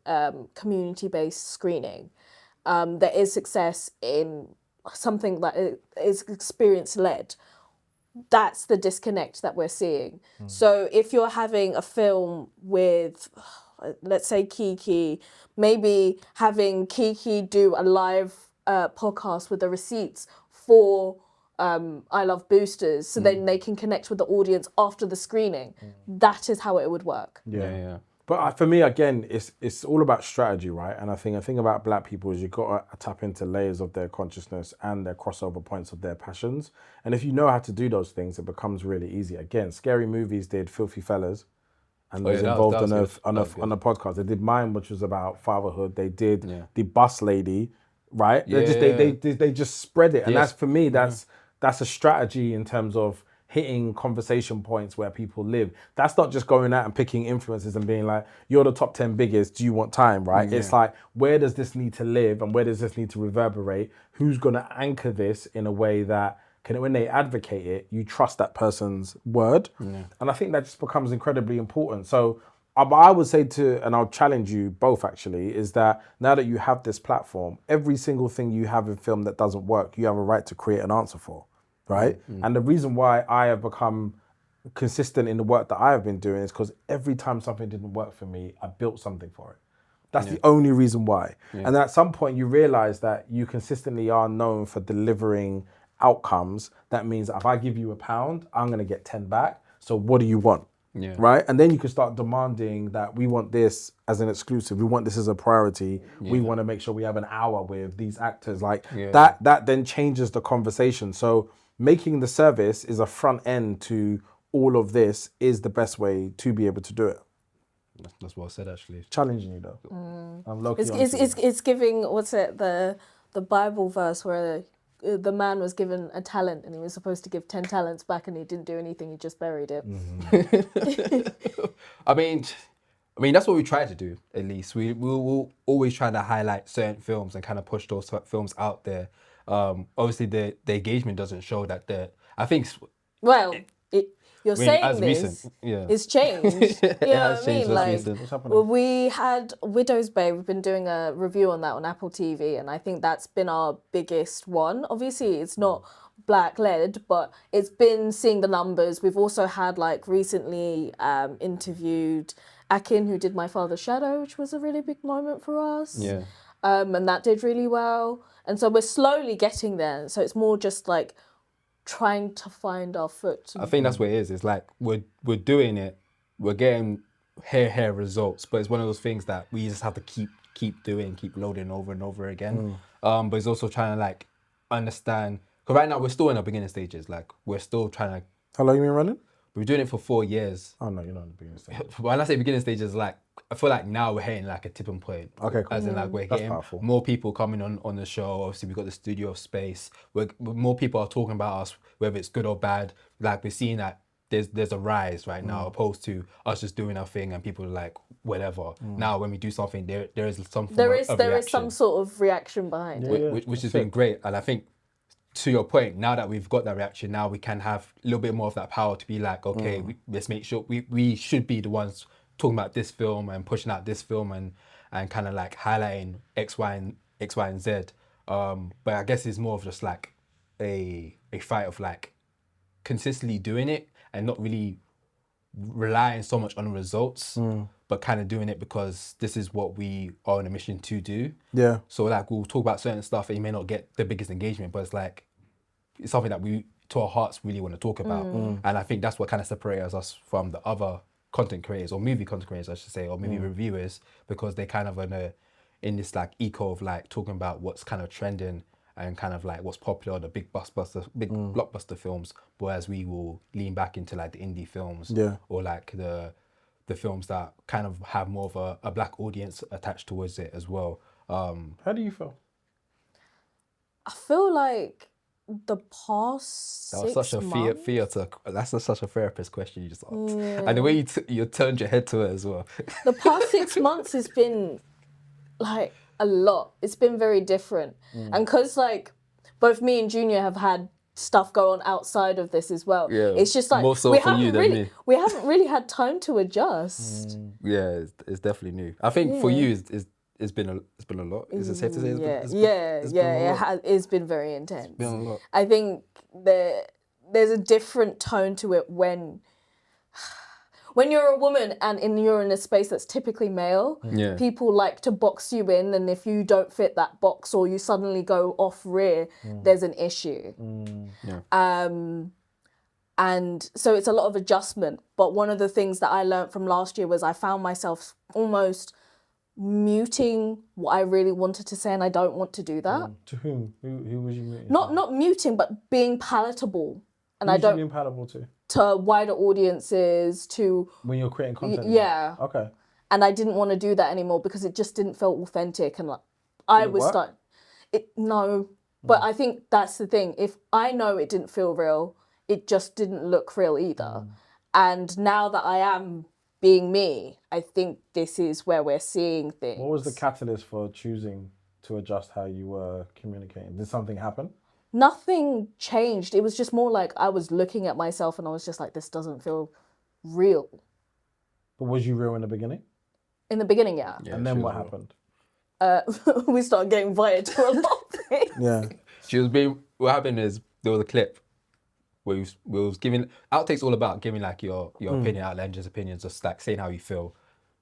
community-based screening. There is success in something that is experience-led. That's the disconnect that we're seeing. So if you're having a film with, let's say, Kiki, maybe having Kiki do a live podcast with the receipts for I Love Boosters, so then they can connect with the audience after the screening. That is how it would work. Yeah. But for me, again, it's all about strategy, right? And I think the thing about Black people is you've got to tap into layers of their consciousness and their crossover points of their passions. And if you know how to do those things, it becomes really easy. Again, Scary Movies did Filthy Fellas and was involved on a podcast. They did mine, which was about fatherhood. They did The Bus Lady, right? They just spread it. And that's, for me, that's a strategy in terms of hitting conversation points where people live. That's not just going out and picking influencers and being like, you're the top 10 biggest, do you want time, right? It's like, where does this need to live and where does this need to reverberate? Who's going to anchor this in a way that when they advocate it, you trust that person's word? And I think that just becomes incredibly important. So I would say and I'll challenge you both actually, is that now that you have this platform, every single thing you have in film that doesn't work, you have a right to create an answer for. Right? And the reason why I have become consistent in the work that I have been doing is because every time something didn't work for me, I built something for it. That's the only reason why. And at some point you realize that you consistently are known for delivering outcomes. That means if I give you £1, I'm going to get 10 back. So what do you want? Right? And then you can start demanding that we want this as an exclusive. We want this as a priority. We want to make sure we have an hour with these actors. Like that then changes the conversation. So making the service is a front end to all of this is the best way to be able to do it. That's well said, actually. Challenging you though. I'm low-key It's giving, what's it, the Bible verse where the man was given a talent and he was supposed to give 10 talents back and he didn't do anything, he just buried it. I mean, that's what we try to do, at least. We'll always try to highlight certain films and kind of push those films out there. Obviously, the engagement doesn't show that I think... Well, you're saying this, it's changed. You know what I mean? Like, we had Widow's Bay, we've been doing a review on that on Apple TV, and I think that's been our biggest one. Obviously, it's not Black-led, but it's been seeing the numbers. We've also had, like, recently interviewed Akin, who did My Father's Shadow, which was a really big moment for us. And that did really well. And so we're slowly getting there. So it's more just like trying to find our foot. I think that's what it is. It's like we're doing it, we're getting here results, but it's one of those things that we just have to keep doing, keep loading over and over again. But it's also trying to like understand, because right now we're still in the beginning stages. Like we're still trying to. How long have you been running? We're doing it for 4 years. Oh no, you're not in the beginning stages. When I say beginning stages, like I feel like now we're hitting like a tipping point. Okay, cool. As in like we're getting more people coming on the show. Obviously we've got the studio space. More people are talking about us, whether it's good or bad. Like we're seeing that there's a rise right now, opposed to us just doing our thing and people are like whatever. Now when we do something, there is some form there is some sort of reaction behind it, which has been great. And I think, to your point, now that we've got that reaction, now we can have a little bit more of that power to be like, okay, let's make sure we should be the ones talking about this film and pushing out this film and kind of like highlighting X, Y, and Z. But I guess it's more of just like a fight of like consistently doing it and not really relying so much on results, but kind of doing it because this is what we are on a mission to do. Yeah. So like we'll talk about certain stuff and you may not get the biggest engagement, but it's like it's something that we to our hearts really want to talk about. And I think that's what kind of separates us from the other content creators or movie content creators, I should say, or movie reviewers, because they kind of are in this like eco of like talking about what's kind of trending and kind of like what's popular, the big blockbuster films, whereas we will lean back into like the indie films or like the films that kind of have more of a black audience attached towards it as well. How do you feel? I feel like The past That was 6 such a months? that's such a therapist question you just asked. And the way you turned your head to it as well. The past 6 months has been like a lot. It's been very different. And because like both me and Junior have had stuff go on outside of this as well. Yeah, it's just like more so for you than me. We haven't really had time to adjust. Yeah, it's definitely new. I think for you it's been a lot. Is it safe to say It's been very intense. It's been a lot. I think there's a different tone to it when you're a woman and you're in a space that's typically male. Yeah. People like to box you in, and if you don't fit that box or you suddenly go off rear, there's an issue. Yeah. And so it's a lot of adjustment. But one of the things that I learned from last year was I found myself almost muting what I really wanted to say, and I don't want to do that. To whom? Who was you muting? Not muting, but being palatable. And Who I don't being palatable to wider audiences, to when you're creating content. Yeah. Okay. And I didn't want to do that anymore because it just didn't feel authentic, and like I was starting. But I think that's the thing. If I know it didn't feel real, it just didn't look real either. And now that I am being me, I think this is where we're seeing things. What was the catalyst for choosing to adjust how you were communicating? Did something happen? Nothing changed. It was just more like I was looking at myself and I was just like, this doesn't feel real. But was you real in the beginning? In the beginning, yeah. And then what happened? We started getting invited to a lot of things. Yeah. What happened is there was a clip where we was giving Outtake's all about giving like your opinion, outlandish opinions, just like saying how you feel.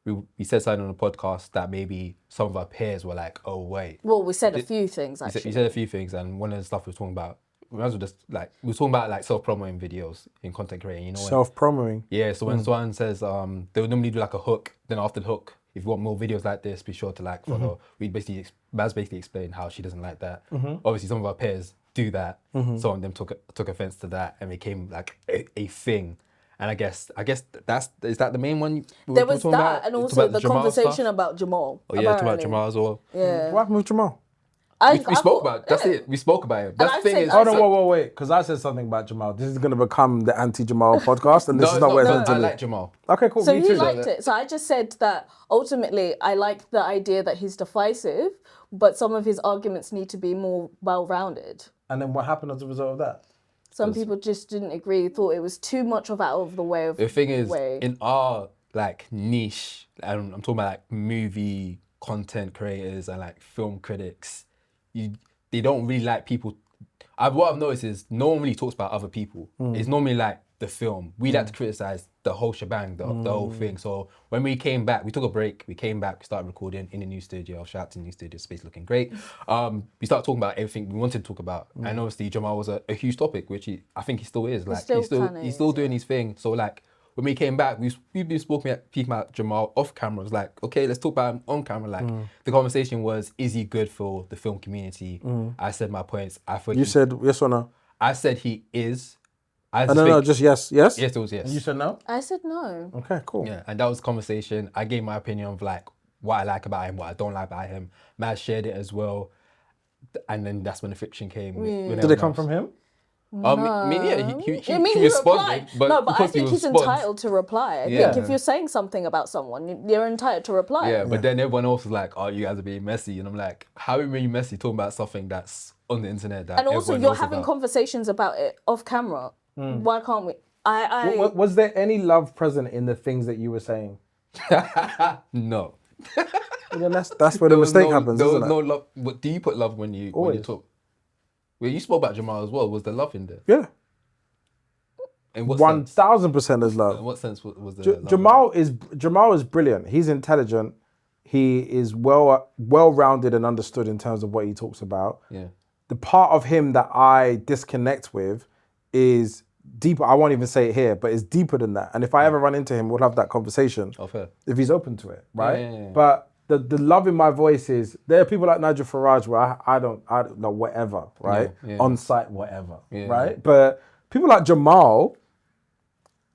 We said something on the podcast that maybe some of our peers were like, oh wait. Well, we said a few things actually. You said a few things, and one of the stuff we were talking about, we were talking about like self-promoting videos in content creating. You know, self-promoting. Yeah. So when someone says they would normally do like a hook, then after the hook, if you want more videos like this, be sure to like follow. Baz basically explained how she doesn't like that. Obviously, some of our peers do that. Some of them took offense to that and became like a thing. And I guess is that the main one? There was that, about? and also the conversation about Jamal. Oh yeah, talk about Jamal as well. Yeah. What happened with Jamal? We spoke about it. That's it. We spoke about it. That's the thing is. Hold on, wait. Because I said something about Jamal. This is going to become the anti-Jamal podcast, and this is not where it's going to I be. like Jamal. Okay, cool. So me he too. liked it. So I just said that ultimately I like the idea that he's divisive, but some of his arguments need to be more well-rounded. And then what happened as a result of that? Some people just didn't agree, thought it was too much of out of the way. The thing is, in our like niche, and I'm talking about like movie content creators and like film critics, they don't really like people. What I've noticed is no one really talks about other people. It's normally like the film. We like to criticize the whole shebang, the whole thing. So when we came back, we took a break. We came back, we started recording in the new studio. Shout out to the new studio, space looking great. We started talking about everything we wanted to talk about. And obviously Jamal was a huge topic, which I think he still is. Like he's still doing his thing. So like when we came back, we've been speaking about Jamal off camera. It was like, okay, let's talk about him on camera. Like the conversation was, is he good for the film community? I said my points. You said yes or no? I said he is. No, just yes. Yes? Yes, it was yes. And you said no? I said no. Okay, cool. Yeah, and that was conversation. I gave my opinion of like what I like about him, what I don't like about him. Matt shared it as well. And then that's when the friction came. Did it come from him? No. He responded. But I think he's entitled to reply. I think if you're saying something about someone, you're entitled to reply. Yeah, but then everyone else was like, oh, you guys are being messy. And I'm like, how are you messy talking about something that's on the internet that and also you're having conversations about it off camera. Why can't we? Was there any love present in the things that you were saying? No. Well, then that's where the mistake happens, isn't it? There was no love. But do you put love when you talk? Well, you spoke about Jamal as well. Was there love in there? Yeah. In what 1,000% is love. In what sense was there love? Jamal is brilliant. He's intelligent. He is well-rounded and understood in terms of what he talks about. Yeah. The part of him that I disconnect with is deeper. I won't even say it here, but it's deeper than that. And if I ever run into him, we'll have that conversation. Oh, fair. If he's open to it, right? Yeah. But the love in my voice is, there are people like Nigel Farage where I don't know, whatever, right? Yeah. On site, whatever, right? But people like Jamal,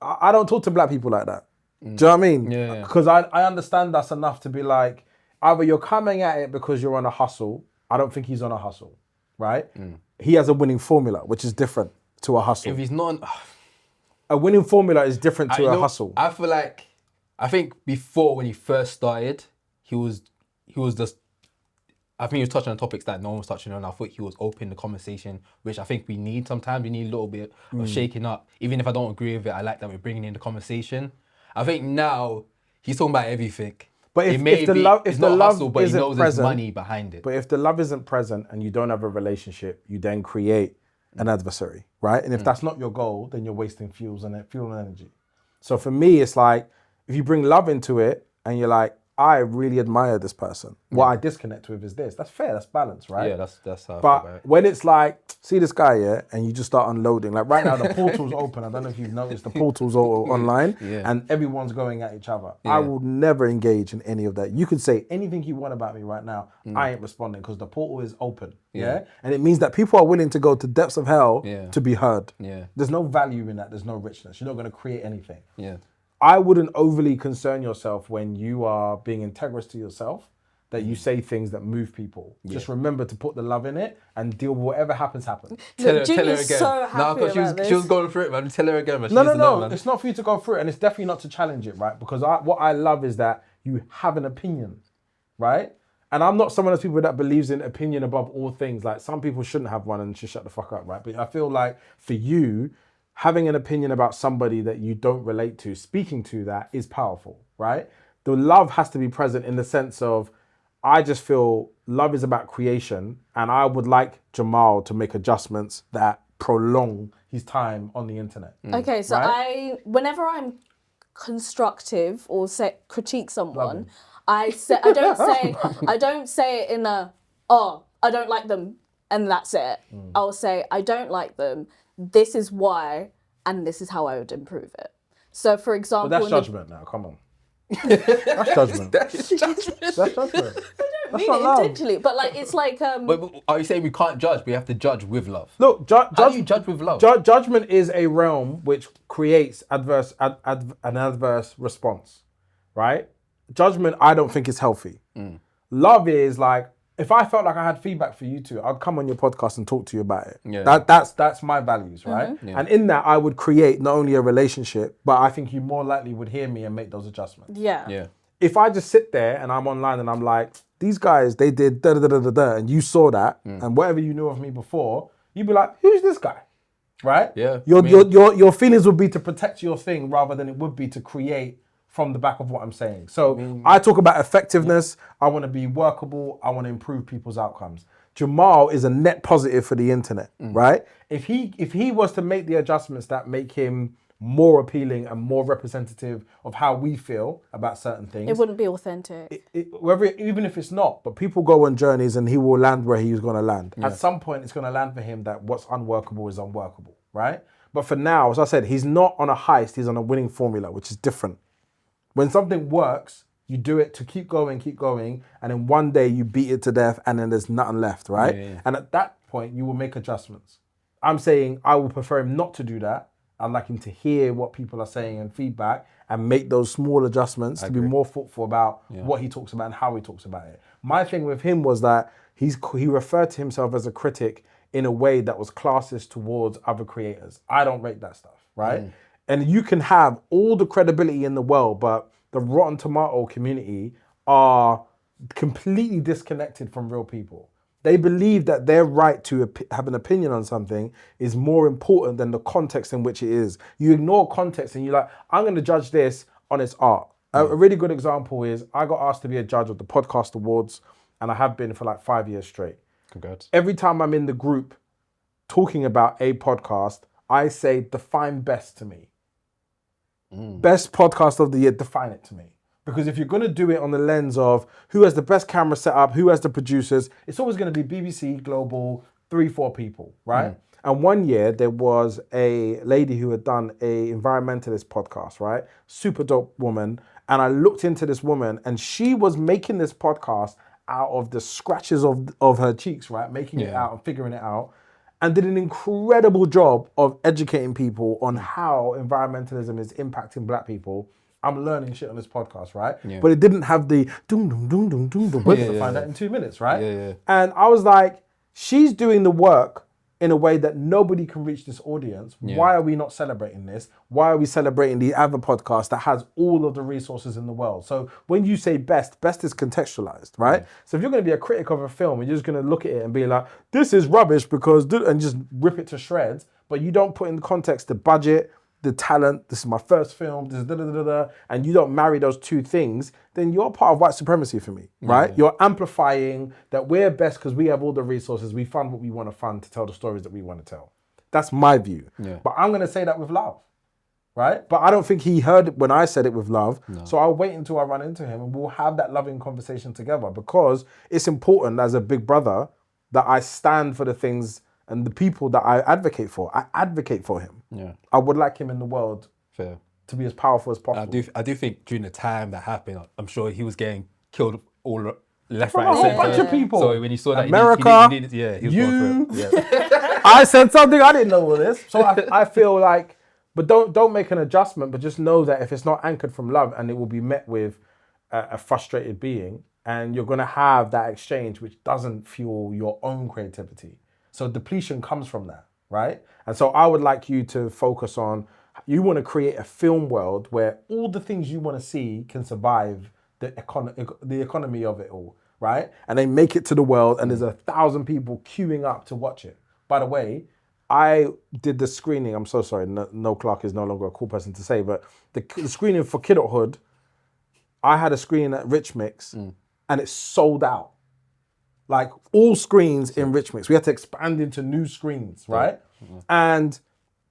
I don't talk to black people like that. Do you know what I mean? Yeah. Because I understand that's enough to be like, either you're coming at it because you're on a hustle. I don't think he's on a hustle. right? He has a winning formula, which is different to a hustle. If he's not, a winning formula is different to a hustle. I feel like, I think before when he first started, he was just, I think he was touching on topics that no one was touching on. I thought he was open the conversation, which I think we need sometimes. We need a little bit of shaking up. Even if I don't agree with it, I like that we're bringing in the conversation. I think now he's talking about everything. But if the love but he knows there's money behind it. But if the love isn't present and you don't have a relationship, you then create an adversary, right? And if that's not your goal, then you're wasting fuel and energy. So for me, it's like, if you bring love into it and you're like, I really admire this person. What I disconnect with is this. That's fair, that's balance, right? Yeah, that's how I feel But about it. when it's like, see this guy, yeah, and you just start unloading. Like right now, the portal's open. I don't know if you've noticed, the portal's all online and everyone's going at each other. I will never engage in any of that. You can say anything you want about me right now. I ain't responding because the portal is open, yeah? And it means that people are willing to go to depths of hell to be heard. Yeah. There's no value in that. There's no richness. You're not going to create anything. Yeah. I wouldn't overly concern yourself when you are being integrous to yourself, that you say things that move people. Just remember to put the love in it and deal with whatever happens. Tell her again. So happy she was going through it, man. Tell her again, man. No. It's not for you to go through it, and it's definitely not to challenge it, right? Because what I love is that you have an opinion, right? And I'm not some of those people that believes in opinion above all things. Like some people shouldn't have one and should shut the fuck up, right? But I feel like for you, having an opinion about somebody that you don't relate to, speaking to that is powerful, right? The love has to be present in the sense of, I just feel love is about creation, and I would like Jamal to make adjustments that prolong his time on the internet. Okay, so right? Whenever I'm constructive or critique someone, I don't say it in a, I don't like them and that's it. I'll say, I don't like them. This is why, and this is how I would improve it. So, for example... But that's judgment now, come on. That's judgment. That's judgment. That's judgment. I don't mean it intentionally, but like, it's like... But are you saying we can't judge? We have to judge with love. Look, how do you judge with love? Judgment is a realm which creates an adverse response, right? Judgment, I don't think is healthy. Love is like, if I felt like I had feedback for you two, I'd come on your podcast and talk to you about it. Yeah. That's my values, right? Yeah. And in that, I would create not only a relationship, but I think you more likely would hear me and make those adjustments. Yeah. If I just sit there and I'm online and I'm like, these guys, they did da-da-da-da-da, and you saw that, and whatever you knew of me before, you'd be like, who's this guy? Right? Yeah. Your feelings would be to protect your thing rather than it would be to create from the back of what I'm saying. So I talk about effectiveness. I want to be workable. I want to improve people's outcomes. Jamal is a net positive for the internet, right? If he was to make the adjustments that make him more appealing and more representative of how we feel about certain things, it wouldn't be authentic. Even if it's not, but people go on journeys and he will land where he's going to land. Yeah. At some point, it's going to land for him that what's unworkable is unworkable, right? But for now, as I said, he's not on a heist. He's on a winning formula, which is different. When something works, you do it to keep going, and then one day you beat it to death and then there's nothing left, right? Yeah. And at that point, you will make adjustments. I'm saying I would prefer him not to do that. I'd like him to hear what people are saying and feedback and make those small adjustments to be more thoughtful about what he talks about and how he talks about it. My thing with him was that he referred to himself as a critic in a way that was classist towards other creators. I don't rate that stuff, right? And you can have all the credibility in the world, but the Rotten Tomato community are completely disconnected from real people. They believe that their right to have an opinion on something is more important than the context in which it is. You ignore context and you're like, I'm going to judge this on its art. A really good example is I got asked to be a judge of the Podcast Awards, and I have been for like 5 years straight. Congrats. Every time I'm in the group talking about a podcast, I say, define best to me. Best podcast of the year, define it to me. Because if you're going to do it on the lens of who has the best camera setup, who has the producers, it's always going to be BBC, Global, 3-4 people, right? And one year there was a lady who had done a environmentalist podcast, right? Super dope woman. And I looked into this woman and she was making this podcast out of the scratches of her cheeks, right? Making it out and figuring it out. And did an incredible job of educating people on how environmentalism is impacting black people. I'm learning shit on this podcast, right? Yeah. But it didn't have the doom. We're gonna find out in 2 minutes, right? Yeah. And I was like, she's doing the work in a way that nobody can reach this audience. Why are we not celebrating this? Why are we celebrating the other podcast that has all of the resources in the world? So when you say best is contextualized, right? So if you're going to be a critic of a film and you're just going to look at it and be like, this is rubbish because, and just rip it to shreds, but you don't put in context the budget, the talent, this is my first film, this is and you don't marry those two things, then you're part of white supremacy for me, right? You're amplifying that we're best because we have all the resources, we fund what we want to fund to tell the stories that we want to tell. That's my view. But I'm going to say that with love, right? But I don't think he heard it when I said it with love. So I'll wait until I run into him and we'll have that loving conversation together, because it's important as a big brother that I stand for the things and the people that I advocate for. I advocate for him. I would like him in the world to be as powerful as possible. I do think during the time that happened, I'm sure he was getting killed all left, From right, a whole center. bunch of people. So when he saw that, America, he was going for it. I said something, I didn't know all this. So I feel like, but don't make an adjustment, but just know that if it's not anchored from love, and it will be met with a frustrated being, and you're going to have that exchange which doesn't fuel your own creativity. So depletion comes from that, right? And so I would like you to focus on, you want to create a film world where all the things you want to see can survive the economy of it all, right? And then make it to the world, and there's 1,000 people queuing up to watch it. By the way, I did the screening, I'm so sorry, no Clark is no longer a cool person to say, but the screening for Kidulthood, I had a screening at Rich Mix, and it sold out. Like all screens in Rich Mix. We had to expand into new screens, right? And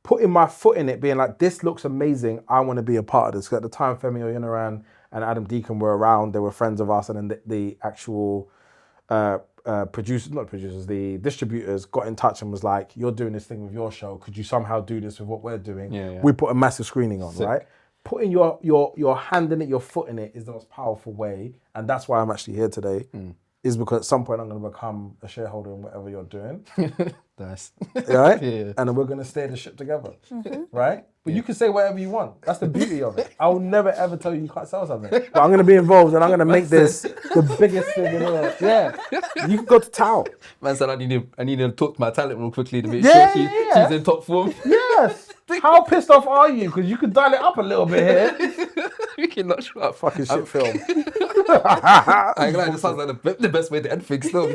putting my foot in it, being like, this looks amazing. I want to be a part of this. Because at the time, Femi Oyinaran and Adam Deacon were around. They were friends of us. And then the actual the distributors got in touch and was like, you're doing this thing with your show. Could you somehow do this with what we're doing? We put a massive screening on, right? Putting your hand in it, your foot in it is the most powerful way. And that's why I'm actually here today. Is because at some point I'm going to become a shareholder in whatever you're doing. Nice. Right? And then we're going to steer the ship together. Right? But you can say whatever you want. That's the beauty of it. I will never ever tell you can't sell something. But I'm going to be involved and I'm going to make this the biggest thing in the world. Yeah. You can go to town. Man said I need to talk to my talent real quickly to make sure she's in top form. Yes. How pissed off are you? Because you could dial it up a little bit here. We cannot shut up. Fucking shit film. I ain't gonna lie, this sounds like the best way to end things still. We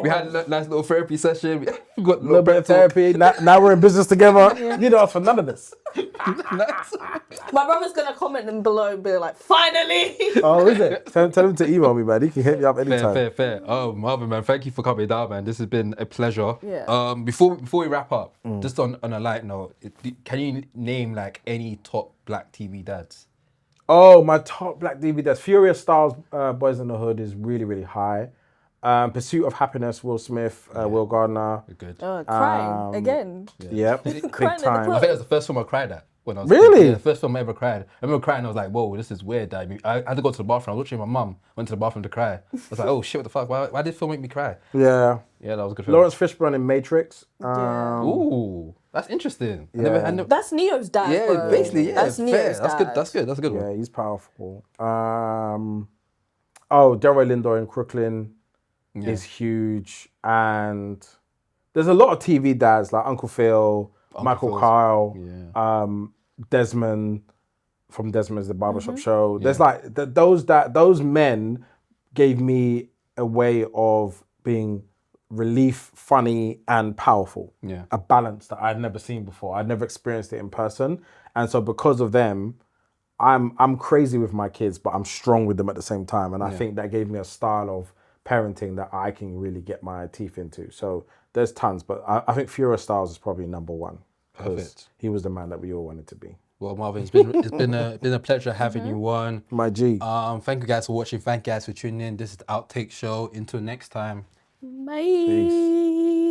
had a nice little therapy session. We got a little bit of therapy. Now we're in business together. You know, for none of this. My brother's gonna comment them below and be like, finally! Oh, is it? Tell him to email me, man. He can hit me up anytime. Fair. Oh, Marvin, man, thank you for coming down, man. This has been a pleasure. Yeah. Before we wrap up, just on a light note, can you name like any top black TV dads? Oh, my top black TV dads. Furious Styles, Boys in the Hood is really, really high. Pursuit of Happiness, Will Smith, Will Gardner. Good. Crying again. Yep, big Crying time. I think that was the first film I cried at. When I was Really? The first film I ever cried. I remember crying, I was like, whoa, this is weird. I had to go to the bathroom. I was watching my mum, went to the bathroom to cry. I was like, oh shit, what the fuck? Why did film make me cry? Yeah. Yeah, that was a good film. Lawrence Fishburne in Matrix. Ooh, that's interesting. Yeah. That's Neo's dad, yeah, bro. basically, yeah. That's Neo's dad. That's good. That's a good one. Yeah, he's powerful. Delroy Lindo in Crooklyn is huge. And there's a lot of TV dads like Uncle Phil, Michael Kyle, Desmond from Desmond's The Barbershop Show. There's like those men gave me a way of being relief, funny, and powerful. Yeah. A balance that I'd never seen before. I'd never experienced it in person. And so because of them, I'm crazy with my kids, but I'm strong with them at the same time. And I think that gave me a style of parenting that I can really get my teeth into. So there's tons, but I think Furious Styles is probably number one. Because he was the man that we all wanted to be. Well, Marvin, it's been a pleasure having you on. My G. Thank you guys for watching. Thank you guys for tuning in. This is the Outtake Show. Until next time. Bye. Peace.